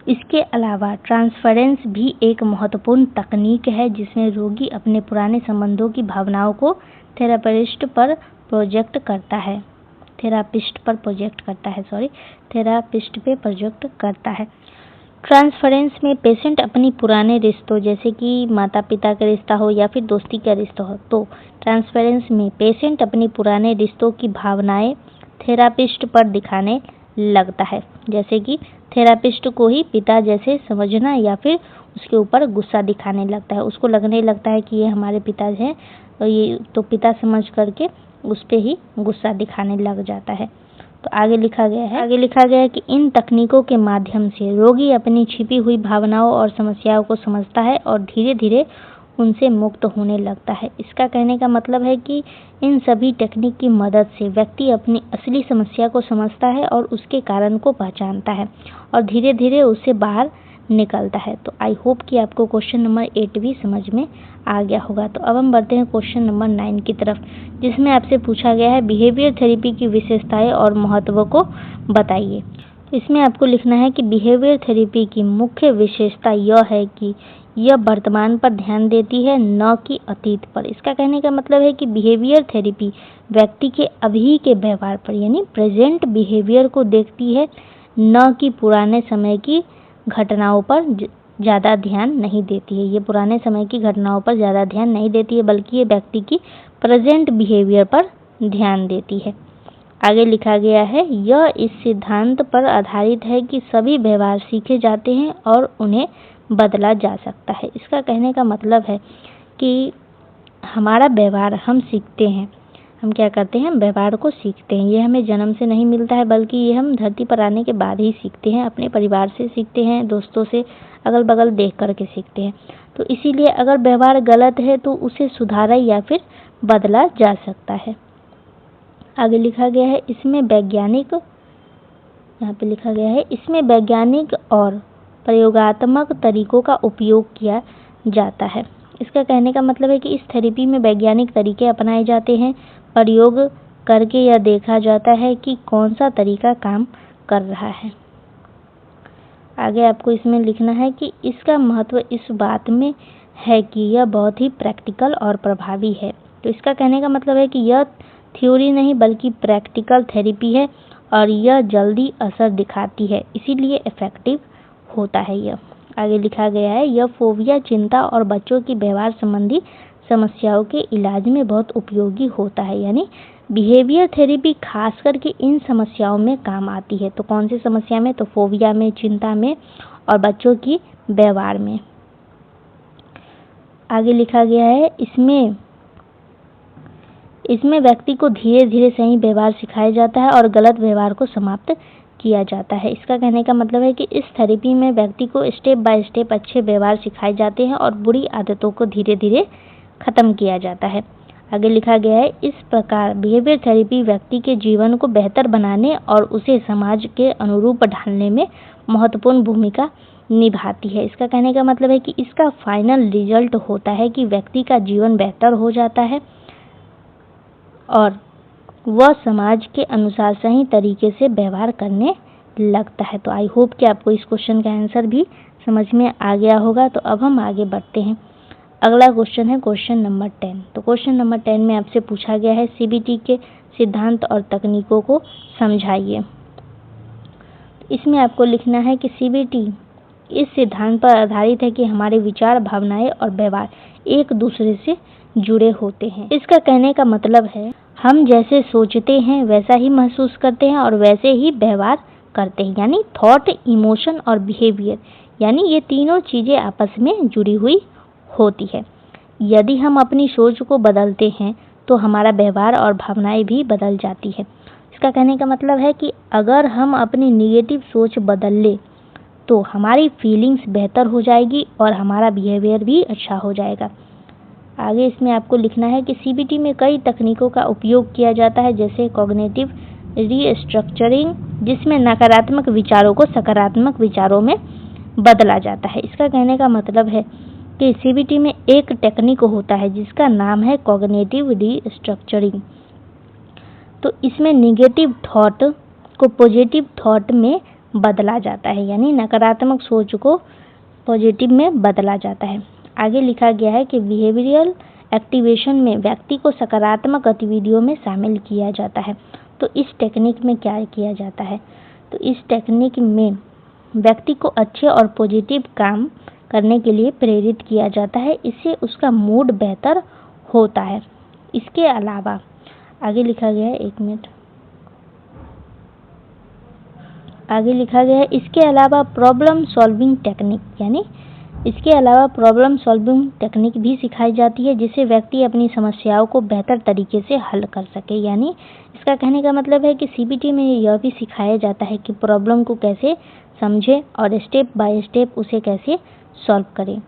इसके अलावा ट्रांसफरेंस भी एक महत्वपूर्ण तकनीक है, जिसमें रोगी अपने पुराने संबंधों की भावनाओं को थेरापिस्ट पे प्रोजेक्ट करता है। ट्रांसफरेंस में पेशेंट अपनी पुराने रिश्तों, जैसे कि माता पिता का रिश्ता हो या फिर दोस्ती का रिश्ता हो, तो ट्रांसफरेंस में पेशेंट अपनी पुराने रिश्तों की भावनाएं थेरापिस्ट पर दिखाने लगता है, जैसे कि थेरापिस्ट को ही पिता जैसे समझना या फिर उसके ऊपर गुस्सा दिखाने लगता है। उसको लगने लगता है कि ये हमारे पिता हैं, तो ये तो पिता समझ करके उस पर ही गुस्सा दिखाने लग जाता है। तो आगे लिखा गया है कि इन तकनीकों के माध्यम से रोगी अपनी छिपी हुई भावनाओं और समस्याओं को समझता है और धीरे धीरे उनसे मुक्त होने लगता है। इसका कहने का मतलब है कि इन सभी टेक्निक की मदद से व्यक्ति अपनी असली समस्या को समझता है और उसके कारण को पहचानता है और धीरे धीरे उससे बाहर निकलता है। तो आई होप कि आपको क्वेश्चन नंबर 8 भी समझ में आ गया होगा। तो अब हम बढ़ते हैं क्वेश्चन नंबर 9 की तरफ, जिसमें आपसे पूछा गया है बिहेवियर थेरेपी की विशेषताएं और महत्व को बताइए। तो इसमें आपको लिखना है कि बिहेवियर थेरेपी की मुख्य विशेषता यह है कि यह वर्तमान पर ध्यान देती है, न कि अतीत पर। इसका कहने का मतलब है कि बिहेवियर थेरेपी व्यक्ति के अभी के व्यवहार पर, यानी प्रेजेंट बिहेवियर को देखती है, न कि पुराने समय की घटनाओं पर ज़्यादा ध्यान नहीं देती है। ये पुराने समय की घटनाओं पर ज़्यादा ध्यान नहीं देती है, बल्कि ये व्यक्ति की प्रेजेंट बिहेवियर पर ध्यान देती है। आगे लिखा गया है, यह इस सिद्धांत पर आधारित है कि सभी व्यवहार सीखे जाते हैं और उन्हें बदला जा सकता है। इसका कहने का मतलब है कि हमारा व्यवहार हम सीखते हैं, हम क्या करते हैं, व्यवहार को सीखते हैं। ये हमें जन्म से नहीं मिलता है, बल्कि ये हम धरती पर आने के बाद ही सीखते हैं, अपने परिवार से सीखते हैं, दोस्तों से, अगल बगल देख करके सीखते हैं। तो इसीलिए अगर व्यवहार गलत है तो उसे सुधारा या फिर बदला जा सकता है। आगे लिखा गया है, इसमें वैज्ञानिक और प्रयोगात्मक तरीकों का उपयोग किया जाता है। इसका कहने का मतलब है कि इस थेरेपी में वैज्ञानिक तरीके अपनाए जाते हैं, प्रयोग करके यह देखा जाता है कि कौन सा तरीका काम कर रहा है। आगे आपको इसमें लिखना है कि इसका महत्व इस बात में है कि यह बहुत ही प्रैक्टिकल और प्रभावी है। तो इसका कहने का मतलब है कि यह थ्योरी नहीं बल्कि प्रैक्टिकल थेरेपी है और यह जल्दी असर दिखाती है, इसीलिए इफेक्टिव होता है यह। आगे लिखा गया है, यह फोबिया, चिंता और बच्चों की व्यवहार संबंधी समस्याओं के इलाज में बहुत उपयोगी होता है, यानी बिहेवियर थेरेपी खास करके इन समस्याओं में काम आती है। तो कौन सी समस्या में? तो फोबिया में, चिंता में और बच्चों की व्यवहार में। आगे लिखा गया है, इसमें व्यक्ति को धीरे धीरे सही व्यवहार सिखाया जाता है और गलत व्यवहार को समाप्त किया जाता है। इसका कहने का मतलब है कि इस थेरेपी में व्यक्ति को स्टेप बाय स्टेप अच्छे व्यवहार सिखाए जाते हैं और बुरी आदतों को धीरे धीरे खत्म किया जाता है। आगे लिखा गया है, इस प्रकार बिहेवियर थेरेपी व्यक्ति के जीवन को बेहतर बनाने और उसे समाज के अनुरूप ढालने में महत्वपूर्ण भूमिका निभाती है। इसका कहने का मतलब है कि इसका फाइनल रिजल्ट होता है कि व्यक्ति का जीवन बेहतर हो जाता है और वह समाज के अनुसार सही तरीके से व्यवहार करने लगता है। तो आई होप कि आपको इस क्वेश्चन का आंसर भी समझ में आ गया होगा। तो अब हम आगे बढ़ते हैं। अगला क्वेश्चन है क्वेश्चन नंबर 10। तो क्वेश्चन नंबर 10 में आपसे पूछा गया है सीबीटी के सिद्धांत और तकनीकों को समझाइए। इसमें आपको लिखना है कि सीबीटी इस सिद्धांत पर आधारित है कि हमारे विचार, भावनाएं और व्यवहार एक दूसरे से जुड़े होते हैं। इसका कहने का मतलब है हम जैसे सोचते हैं वैसा ही महसूस करते हैं और वैसे ही व्यवहार करते हैं, यानी थॉट, इमोशन और बिहेवियर, यानी ये तीनों चीजें आपस में जुड़ी हुई होती है। यदि हम अपनी सोच को बदलते हैं तो हमारा व्यवहार और भावनाएं भी बदल जाती है। इसका कहने का मतलब है कि अगर हम अपनी निगेटिव सोच बदल ले तो हमारी फीलिंग्स बेहतर हो जाएगी और हमारा बिहेवियर भी अच्छा हो जाएगा। आगे इसमें आपको लिखना है कि सीबीटी में कई तकनीकों का उपयोग किया जाता है, जैसे कॉग्निटिव रीस्ट्रक्चरिंग, जिसमें नकारात्मक विचारों को सकारात्मक विचारों में बदला जाता है। इसका कहने का मतलब है कि सीबीटी में एक टेक्निक होता है जिसका नाम है कॉग्निटिव रीस्ट्रक्चरिंग। तो इसमें निगेटिव थॉट को पॉजिटिव थॉट में बदला जाता है, यानी नकारात्मक सोच को पॉजिटिव में बदला जाता है। आगे लिखा गया है कि बिहेवियरल एक्टिवेशन में व्यक्ति को सकारात्मक गतिविधियों में शामिल किया जाता है। तो इस टेक्निक में क्या किया जाता है? तो इस टेक्निक में व्यक्ति को अच्छे और पॉजिटिव काम करने के लिए प्रेरित किया जाता है, इससे उसका मूड बेहतर होता है। इसके अलावा आगे लिखा गया है, एक मिनट, आगे लिखा गया है इसके अलावा प्रॉब्लम सॉल्विंग टेक्निक, यानी इसके अलावा प्रॉब्लम सॉल्विंग टेक्निक भी सिखाई जाती है जिससे व्यक्ति अपनी समस्याओं को बेहतर तरीके से हल कर सके। यानी इसका कहने का मतलब है कि सीबीटी में यह भी सिखाया जाता है कि प्रॉब्लम को कैसे समझे और स्टेप बाय स्टेप उसे कैसे सॉल्व करें।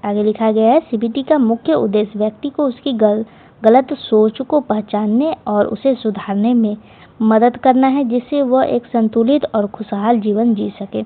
आगे लिखा गया है सीबीटी का मुख्य उद्देश्य व्यक्ति को उसकी गलत सोच को पहचानने और उसे सुधारने में मदद करना है, जिससे वह एक संतुलित और खुशहाल जीवन जी सके।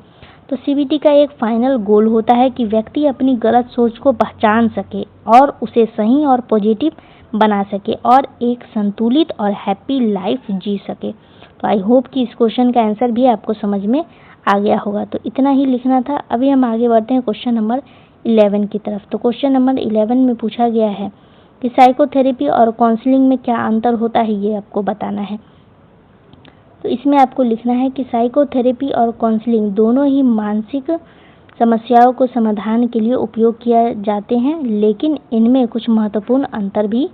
तो सीबीटी का एक फाइनल गोल होता है कि व्यक्ति अपनी गलत सोच को पहचान सके और उसे सही और पॉजिटिव बना सके और एक संतुलित और हैप्पी लाइफ जी सके। तो आई होप कि इस क्वेश्चन का आंसर भी आपको समझ में आ गया होगा। तो इतना ही लिखना था। अभी हम आगे बढ़ते हैं क्वेश्चन नंबर 11 की तरफ। तो क्वेश्चन नंबर 11 में पूछा गया है कि साइकोथेरेपी और काउंसलिंग में क्या अंतर होता है, ये आपको बताना है। तो इसमें आपको लिखना है कि साइकोथेरेपी और काउंसलिंग दोनों ही मानसिक समस्याओं को समाधान के लिए उपयोग किए जाते हैं, लेकिन इनमें कुछ महत्वपूर्ण अंतर भी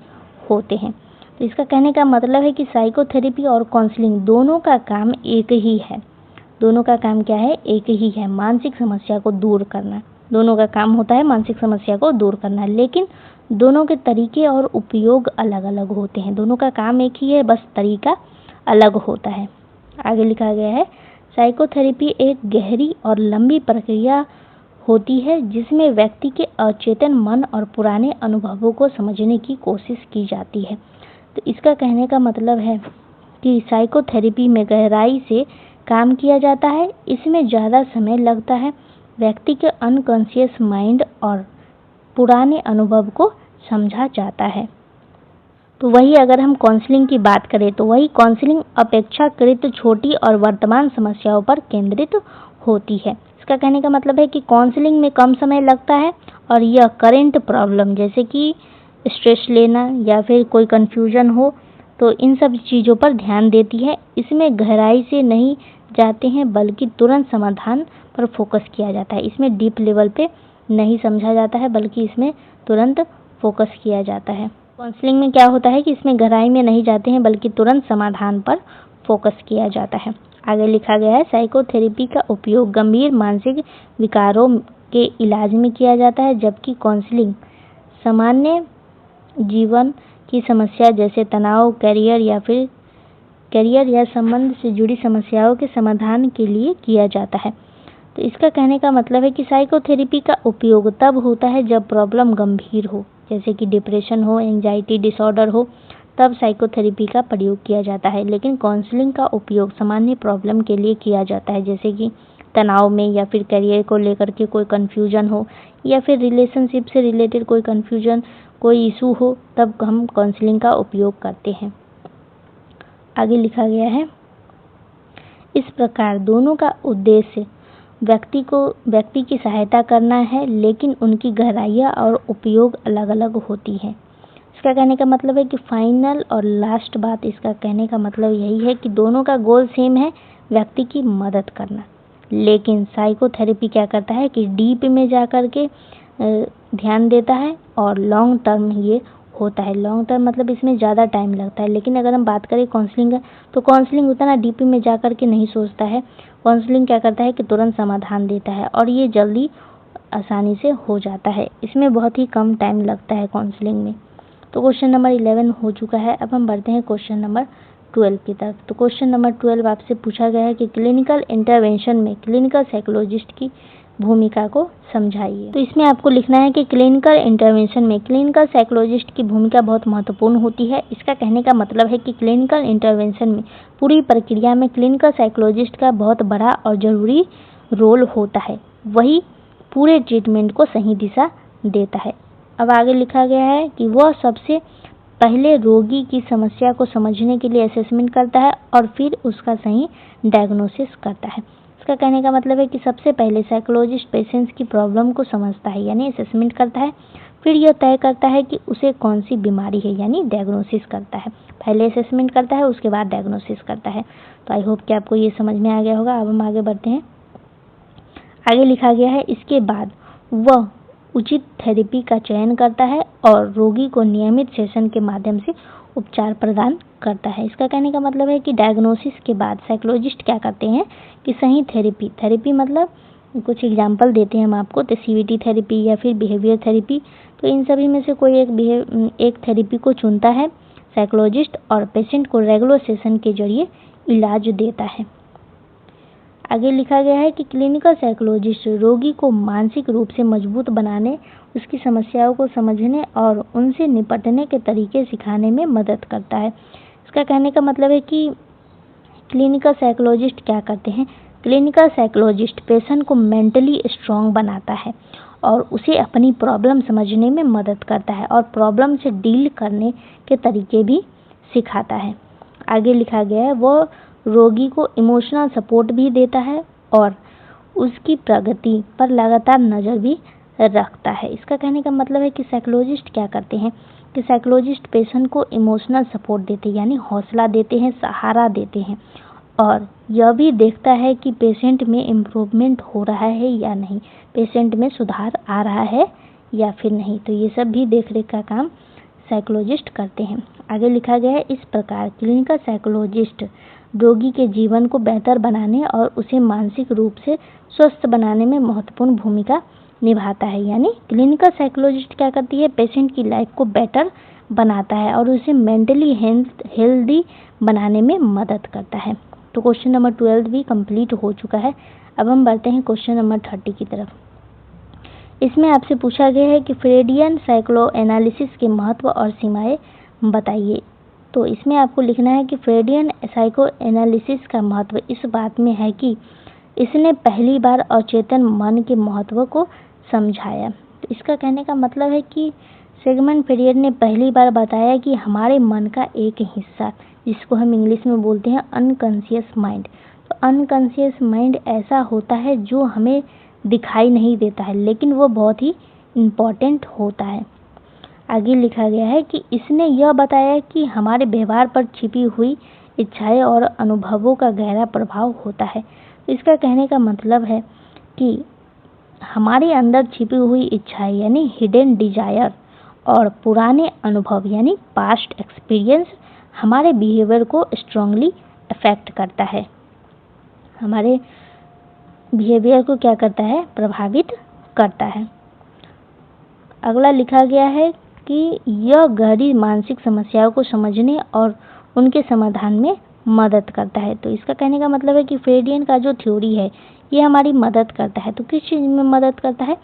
होते हैं। तो इसका कहने का मतलब है कि साइकोथेरेपी और काउंसलिंग दोनों का काम एक ही है। दोनों का काम क्या है? एक ही है, मानसिक समस्या को दूर करना। दोनों का काम होता है मानसिक समस्या को दूर करना, लेकिन दोनों के तरीके और उपयोग अलग अलग होते हैं। दोनों का काम एक ही है, बस तरीका अलग होता है। आगे लिखा गया है साइकोथेरेपी एक गहरी और लंबी प्रक्रिया होती है जिसमें व्यक्ति के अचेतन मन और पुराने अनुभवों को समझने की कोशिश की जाती है। तो इसका कहने का मतलब है कि साइकोथेरेपी में गहराई से काम किया जाता है, इसमें ज़्यादा समय लगता है, व्यक्ति के अनकॉन्शियस माइंड और पुराने अनुभव को समझा जाता है। तो वही अगर हम काउंसलिंग की बात करें तो वही काउंसलिंग अपेक्षाकृत छोटी और वर्तमान समस्याओं पर केंद्रित होती है। इसका कहने का मतलब है कि काउंसलिंग में कम समय लगता है और यह करंट प्रॉब्लम जैसे कि स्ट्रेस लेना या फिर कोई कन्फ्यूजन हो तो इन सब चीज़ों पर ध्यान देती है। इसमें गहराई से नहीं जाते हैं बल्कि तुरंत समाधान पर फोकस किया जाता है। इसमें डीप लेवल पे नहीं समझा जाता है बल्कि इसमें तुरंत फोकस किया जाता है। काउंसलिंग में क्या होता है कि इसमें गहराई में नहीं जाते हैं बल्कि तुरंत समाधान पर फोकस किया जाता है। आगे लिखा गया है साइकोथेरेपी का उपयोग गंभीर मानसिक विकारों के इलाज में किया जाता है, जबकि काउंसलिंग सामान्य जीवन की समस्या जैसे तनाव, करियर या फिर करियर या संबंध से जुड़ी समस्याओं के समाधान के लिए किया जाता है। तो इसका कहने का मतलब है कि साइकोथेरेपी का उपयोग तब होता है जब प्रॉब्लम गंभीर हो, जैसे कि डिप्रेशन हो, एंजाइटी डिसऑर्डर हो, तब साइकोथेरेपी का प्रयोग किया जाता है। लेकिन काउंसलिंग का उपयोग सामान्य प्रॉब्लम के लिए किया जाता है, जैसे कि तनाव में या फिर करियर को लेकर के कोई कन्फ्यूजन हो या फिर रिलेशनशिप से रिलेटेड कोई कन्फ्यूजन, कोई इशू हो, तब हम काउंसलिंग का उपयोग करते हैं। आगे लिखा गया है, इस प्रकार दोनों का उद्देश्य व्यक्ति की सहायता करना है, लेकिन उनकी गहराइयाँ और उपयोग अलग अलग होती हैं। इसका कहने का मतलब है कि फाइनल और लास्ट बात इसका कहने का मतलब यही है कि दोनों का गोल सेम है, व्यक्ति की मदद करना। लेकिन साइकोथेरेपी क्या करता है कि डीप में जा कर के ध्यान देता है और लॉन्ग टर्म ये होता है। लॉन्ग टर्म मतलब इसमें ज़्यादा टाइम लगता है। लेकिन अगर हम बात करें काउंसलिंग का, तो काउंसलिंग उतना डीप में जा कर के नहीं सोचता है। काउंसलिंग क्या करता है कि तुरंत समाधान देता है और ये जल्दी आसानी से हो जाता है। इसमें बहुत ही कम टाइम लगता है काउंसलिंग में। तो क्वेश्चन नंबर 11 हो चुका है। अब हम बढ़ते हैं क्वेश्चन नंबर 12 की तरफ। तो क्वेश्चन नंबर 12 आपसे पूछा गया है कि क्लिनिकल इंटरवेंशन में क्लिनिकल साइकोलॉजिस्ट की भूमिका को समझाइए। तो इसमें आपको लिखना है कि क्लिनिकल इंटरवेंशन में क्लिनिकल साइकोलॉजिस्ट की भूमिका बहुत महत्वपूर्ण होती है। इसका कहने का मतलब है कि क्लिनिकल इंटरवेंशन में पूरी प्रक्रिया में क्लिनिकल साइकोलॉजिस्ट का बहुत बड़ा और जरूरी रोल होता है। वही पूरे ट्रीटमेंट को सही दिशा देता है। अब आगे लिखा गया है कि वह सबसे पहले रोगी की समस्या को समझने के लिए असेसमेंट करता है और फिर उसका सही डायग्नोसिस करता है। इसका कहने का मतलब है कि सबसे पहले साइकोलॉजिस्ट पेशेंट्स की प्रॉब्लम को समझता है, यानी असेसमेंट करता है, फिर यह तय करता है कि उसे कौन सी बीमारी है, यानी डायग्नोसिस करता है। पहले असेसमेंट करता है, उसके बाद डायग्नोसिस करता है। तो आई होप कि आपको ये समझ में आ गया होगा। अब हम आगे बढ़ते हैं। आगे लिखा गया है, इसके बाद वह उचित थेरेपी का चयन करता है और रोगी को नियमित सेशन के माध्यम से उपचार प्रदान करता है। इसका कहने का मतलब है कि डायग्नोसिस के बाद साइकोलॉजिस्ट क्या करते हैं कि सही थेरेपी मतलब कुछ एग्जांपल देते हैं हम आपको, तो सीबीटी थेरेपी या फिर बिहेवियर थेरेपी, तो इन सभी में से कोई एक थेरेपी को चुनता है साइकोलॉजिस्ट और पेशेंट को रेगुलर सेशन के जरिए इलाज देता है। आगे लिखा गया है कि क्लिनिकल साइकोलॉजिस्ट रोगी को मानसिक रूप से मजबूत बनाने, उसकी समस्याओं को समझने और उनसे निपटने के तरीके सिखाने में मदद करता है। इसका कहने का मतलब है कि क्लिनिकल साइकोलॉजिस्ट क्या करते हैं, क्लिनिकल साइकोलॉजिस्ट पेशेंट को मेंटली स्ट्रांग बनाता है और उसे अपनी प्रॉब्लम समझने में मदद करता है और प्रॉब्लम से डील करने के तरीके भी सिखाता है। आगे लिखा गया है, वो रोगी को इमोशनल सपोर्ट भी देता है और उसकी प्रगति पर लगातार नज़र भी रखता है। इसका कहने का मतलब है कि साइकोलॉजिस्ट क्या करते हैं कि साइकोलॉजिस्ट पेशेंट को इमोशनल सपोर्ट देते हैं, यानी हौसला देते हैं, सहारा देते हैं और यह भी देखता है कि पेशेंट में इम्प्रूवमेंट हो रहा है या नहीं, पेशेंट में सुधार आ रहा है या फिर नहीं। तो ये सब भी देख रेख का काम साइकोलॉजिस्ट करते हैं। आगे लिखा गया है, इस प्रकार क्लिनिकल साइकोलॉजिस्ट रोगी के जीवन को बेहतर बनाने और उसे मानसिक रूप से स्वस्थ बनाने में महत्वपूर्ण भूमिका निभाता है। यानी क्लिनिकल साइकोलॉजिस्ट क्या करती है, पेशेंट की लाइफ को बेटर बनाता है और उसे मेंटली हेल्दी बनाने में मदद करता है। तो क्वेश्चन नंबर 12 भी कंप्लीट हो चुका है। अब हम बढ़ते हैं क्वेश्चन नंबर 30 की तरफ। इसमें आपसे पूछा गया है कि फ्रेडियन साइको एनालिसिस के महत्व और सीमाएं बताइए। तो इसमें आपको लिखना है कि फ्रेडियन साइको एनालिसिस का महत्व इस बात में है कि इसने पहली बार अचेतन मन के महत्व को समझाया। तो इसका कहने का मतलब है कि सिगमंड फ्रेड ने पहली बार बताया कि हमारे मन का एक हिस्सा, जिसको हम इंग्लिश में बोलते हैं अनकॉन्शियस माइंड, तो अनकॉन्शियस माइंड ऐसा होता है जो हमें दिखाई नहीं देता है, लेकिन वो बहुत ही इम्पोर्टेंट होता है। आगे लिखा गया है कि इसने यह बताया कि हमारे व्यवहार पर छिपी हुई इच्छाएं और अनुभवों का गहरा प्रभाव होता है। तो इसका कहने का मतलब है कि हमारे अंदर छिपी हुई इच्छाएं यानी हिडन डिजायर और पुराने अनुभव यानी पास्ट एक्सपीरियंस हमारे बिहेवियर को स्ट्रांगली अफेक्ट करता है, हमारे बिहेवियर को क्या करता है, प्रभावित करता है। अगला लिखा गया है कि यह गहरी मानसिक समस्याओं को समझने और उनके समाधान में मदद करता है। तो इसका कहने का मतलब है कि फ्रेडियन का जो थ्योरी है ये हमारी मदद करता है। तो किस चीज़ में मदद करता है?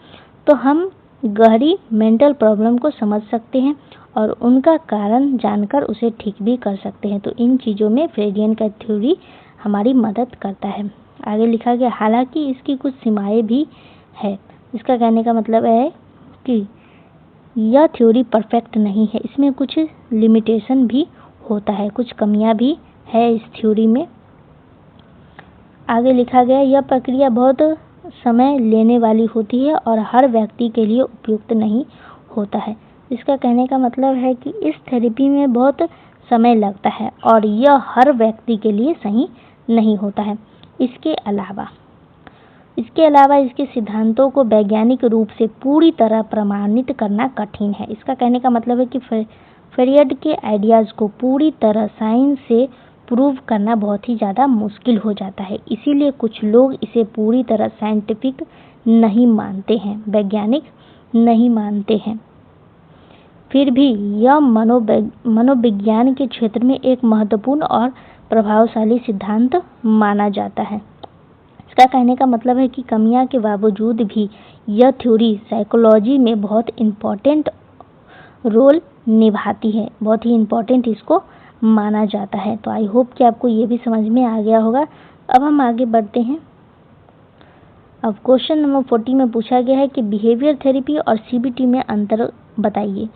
तो हम गहरी मेंटल प्रॉब्लम को समझ सकते हैं और उनका कारण जानकर उसे ठीक भी कर सकते हैं। तो इन चीज़ों में फ्रेडियन का थ्योरी हमारी मदद करता है। आगे लिखा गया, हालांकि इसकी कुछ सीमाएं भी है। इसका कहने का मतलब है कि यह थ्योरी परफेक्ट नहीं है, इसमें कुछ लिमिटेशन भी होता है, कुछ कमियां भी है इस थ्योरी में। आगे लिखा गया, यह प्रक्रिया बहुत समय लेने वाली होती है और हर व्यक्ति के लिए उपयुक्त नहीं होता है। इसका कहने का मतलब है कि इस थेरेपी में बहुत समय लगता है और यह हर व्यक्ति के लिए सही नहीं होता है। इसके अलावा इसके सिद्धांतों को वैज्ञानिक रूप से पूरी तरह प्रमाणित करना कठिन है। इसका कहने का मतलब है कि फ्रेड के आइडियाज़ को पूरी तरह साइंस से प्रूव करना बहुत ही ज़्यादा मुश्किल हो जाता है। इसीलिए कुछ लोग इसे पूरी तरह साइंटिफिक नहीं मानते हैं, वैज्ञानिक नहीं मानते हैं। फिर भी यह मनोविज्ञान के क्षेत्र में एक महत्वपूर्ण और प्रभावशाली सिद्धांत माना जाता है। इसका कहने का मतलब है कि कमियां के बावजूद भी यह थ्योरी साइकोलॉजी में बहुत इम्पोर्टेंट रोल निभाती है, बहुत ही इम्पोर्टेंट इसको माना जाता है। तो आई होप कि आपको ये भी समझ में आ गया होगा। अब हम आगे बढ़ते हैं। अब क्वेश्चन नंबर 40 में पूछा गया है कि बिहेवियर थेरेपी और सीबीटी में अंतर बताइए।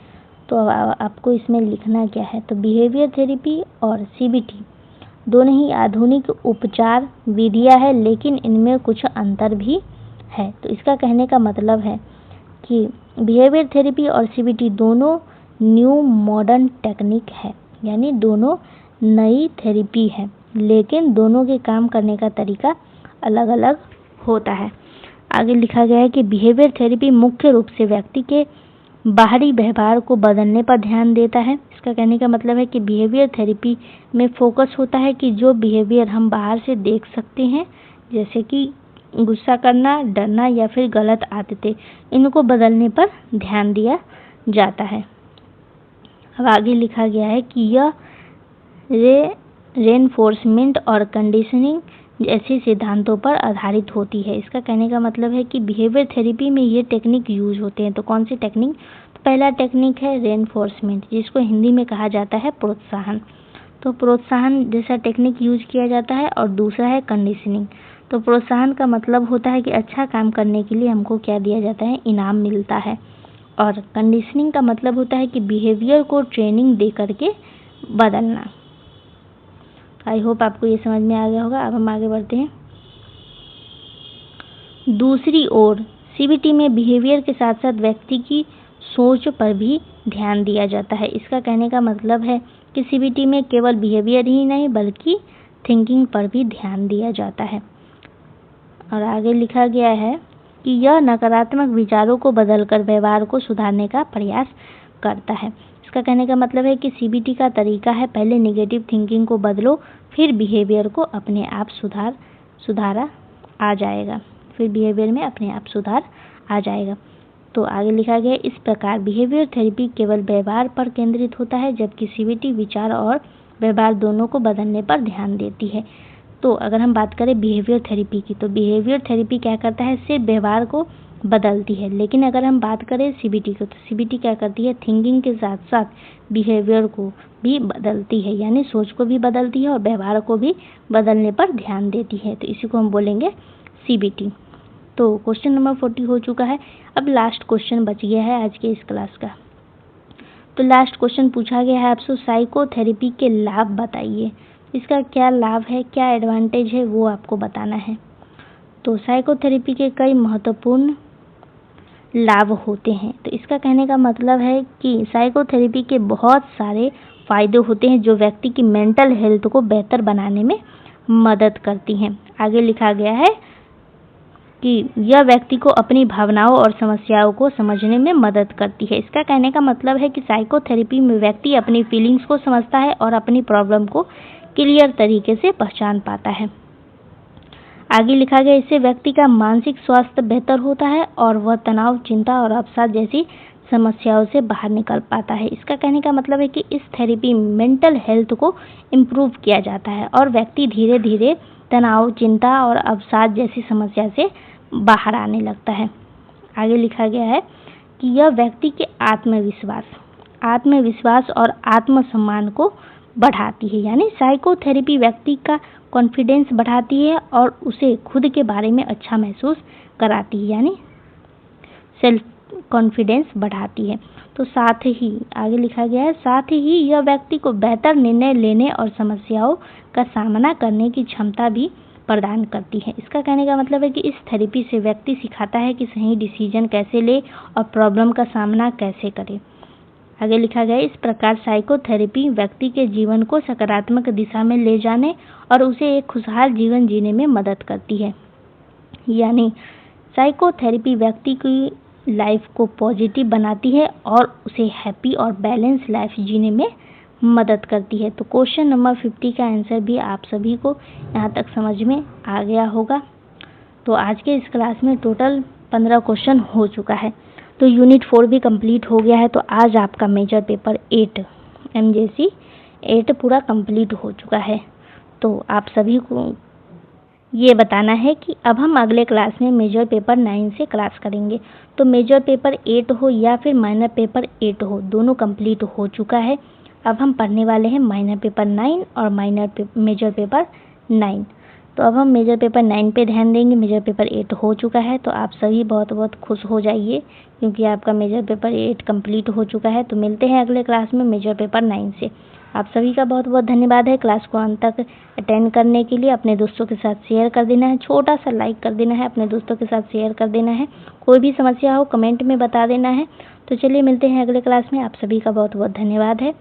तो अब आपको इसमें लिखना क्या है? तो बिहेवियर थेरेपी और सीबीटी दोनों ही आधुनिक उपचार विधियां है, लेकिन इनमें कुछ अंतर भी है। तो इसका कहने का मतलब है कि बिहेवियर थेरेपी और सीबीटी दोनों न्यू मॉडर्न टेक्निक है, यानी दोनों नई थेरेपी है, लेकिन दोनों के काम करने का तरीका अलग अलग होता है। आगे लिखा गया है कि बिहेवियर थेरेपी मुख्य रूप से व्यक्ति के बाहरी व्यवहार को बदलने पर ध्यान देता है। इसका कहने का मतलब है कि बिहेवियर थेरेपी में फोकस होता है कि जो बिहेवियर हम बाहर से देख सकते हैं, जैसे कि गुस्सा करना, डरना या फिर गलत आदतें, इनको बदलने पर ध्यान दिया जाता है। अब आगे लिखा गया है कि यह रेनफोर्समेंट और कंडीशनिंग जैसे सिद्धांतों पर आधारित होती है। इसका कहने का मतलब है कि बिहेवियर थेरेपी में ये टेक्निक यूज होते हैं। तो कौन सी टेक्निक? तो पहला टेक्निक है रेनफोर्समेंट, जिसको हिंदी में कहा जाता है प्रोत्साहन। तो प्रोत्साहन जैसा टेक्निक यूज किया जाता है। और दूसरा है कंडीशनिंग। तो प्रोत्साहन का मतलब होता है कि अच्छा काम करने के लिए हमको क्या दिया जाता है? इनाम मिलता है। और कंडीशनिंग का मतलब होता है कि बिहेवियर को ट्रेनिंग दे करके बदलना। आई होप आपको ये समझ में आ गया होगा। अब हम आगे बढ़ते हैं। दूसरी ओर सीबीटी में बिहेवियर के साथ साथ व्यक्ति की सोच पर भी ध्यान दिया जाता है। इसका कहने का मतलब है कि सीबीटी में केवल बिहेवियर ही नहीं बल्कि थिंकिंग पर भी ध्यान दिया जाता है। और आगे लिखा गया है कि यह नकारात्मक विचारों को बदलकर व्यवहार को सुधारने का प्रयास करता है। इसका कहने का मतलब है कि सीबीटी का तरीका है, पहले नेगेटिव थिंकिंग को बदलो, फिर बिहेवियर को अपने आप सुधारा आ जाएगा, फिर बिहेवियर में अपने आप सुधार आ जाएगा। तो आगे लिखा गया, इस प्रकार बिहेवियर थेरेपी केवल व्यवहार पर केंद्रित होता है, जबकि सीबीटी विचार और व्यवहार दोनों को बदलने पर ध्यान देती है। तो अगर हम बात करें बिहेवियर थेरेपी की, तो बिहेवियर थेरेपी क्या करता है? सिर्फ व्यवहार को बदलती है। लेकिन अगर हम बात करें सीबीटी को, तो सीबीटी क्या करती है? थिंकिंग के साथ साथ बिहेवियर को भी बदलती है, यानी सोच को भी बदलती है और व्यवहार को भी बदलने पर ध्यान देती है। तो इसी को हम बोलेंगे सीबीटी। तो क्वेश्चन नंबर 40 हो चुका है। अब लास्ट क्वेश्चन बच गया है आज के इस क्लास का। तो लास्ट क्वेश्चन पूछा गया है आपसे, साइकोथेरेपी के लाभ बताइए। इसका क्या लाभ है, क्या एडवांटेज है, वो आपको बताना है। तो साइकोथेरेपी के कई महत्वपूर्ण लाभ होते हैं। तो इसका कहने का मतलब है कि साइकोथेरेपी के बहुत सारे फायदे होते हैं जो व्यक्ति की मेंटल हेल्थ को बेहतर बनाने में मदद करती हैं। आगे लिखा गया है कि यह व्यक्ति को अपनी भावनाओं और समस्याओं को समझने में मदद करती है। इसका कहने का मतलब है कि साइकोथेरेपी में व्यक्ति अपनी फीलिंग्स को समझता है और अपनी प्रॉब्लम को क्लियर तरीके से पहचान पाता है। आगे लिखा गया, इससे व्यक्ति का मानसिक स्वास्थ्य बेहतर होता है और वह तनाव, चिंता और अवसाद जैसी समस्याओं से बाहर निकल पाता है। इसका कहने का मतलब है कि इस थेरेपी मेंटल हेल्थ को इम्प्रूव किया जाता है और व्यक्ति धीरे धीरे तनाव, चिंता और अवसाद जैसी समस्या से बाहर आने लगता है। आगे लिखा गया है कि यह व्यक्ति के आत्मविश्वास और आत्मसम्मान को बढ़ाती है। यानी साइकोथेरेपी व्यक्ति का कॉन्फिडेंस बढ़ाती है और उसे खुद के बारे में अच्छा महसूस कराती है, यानी सेल्फ कॉन्फिडेंस बढ़ाती है। तो साथ ही आगे लिखा गया है, साथ ही यह व्यक्ति को बेहतर निर्णय लेने और समस्याओं का सामना करने की क्षमता भी प्रदान करती है। इसका कहने का मतलब है कि इस थेरेपी से व्यक्ति सिखाता है कि सही डिसीजन कैसे ले और प्रॉब्लम का सामना कैसे करे। आगे लिखा गया है, इस प्रकार साइकोथेरेपी व्यक्ति के जीवन को सकारात्मक दिशा में ले जाने और उसे एक खुशहाल जीवन जीने में मदद करती है। यानी साइकोथेरेपी व्यक्ति की लाइफ को पॉजिटिव बनाती है और उसे हैप्पी और बैलेंस लाइफ जीने में मदद करती है। तो क्वेश्चन नंबर 50 का आंसर भी आप सभी को यहाँ तक समझ में आ गया होगा। तो आज के इस क्लास में टोटल 15 क्वेश्चन हो चुका है। तो यूनिट 4 भी कंप्लीट हो गया है। तो आज आपका मेजर पेपर 8 MJC 8 पूरा कंप्लीट हो चुका है। तो आप सभी को ये बताना है कि अब हम अगले क्लास में मेजर पेपर 9 से क्लास करेंगे। तो मेजर पेपर 8 हो या फिर माइनर पेपर 8 हो, दोनों कंप्लीट हो चुका है। अब हम पढ़ने वाले हैं माइनर पेपर 9 और मेजर पेपर 9। तो अब हम मेजर पेपर 9 पे ध्यान देंगे। मेजर पेपर 8 हो चुका है, तो आप सभी बहुत बहुत खुश हो जाइए क्योंकि आपका मेजर पेपर 8 कंप्लीट हो चुका है। तो मिलते हैं अगले क्लास में मेजर पेपर 9 से। आप सभी का बहुत बहुत धन्यवाद है क्लास को अंत तक अटेंड करने के लिए। अपने दोस्तों के साथ शेयर कर देना है, छोटा सा लाइक कर देना है, अपने दोस्तों के साथ शेयर कर देना है। कोई भी समस्या हो कमेंट में बता देना है। तो चलिए मिलते हैं अगले क्लास में। आप सभी का बहुत बहुत धन्यवाद है।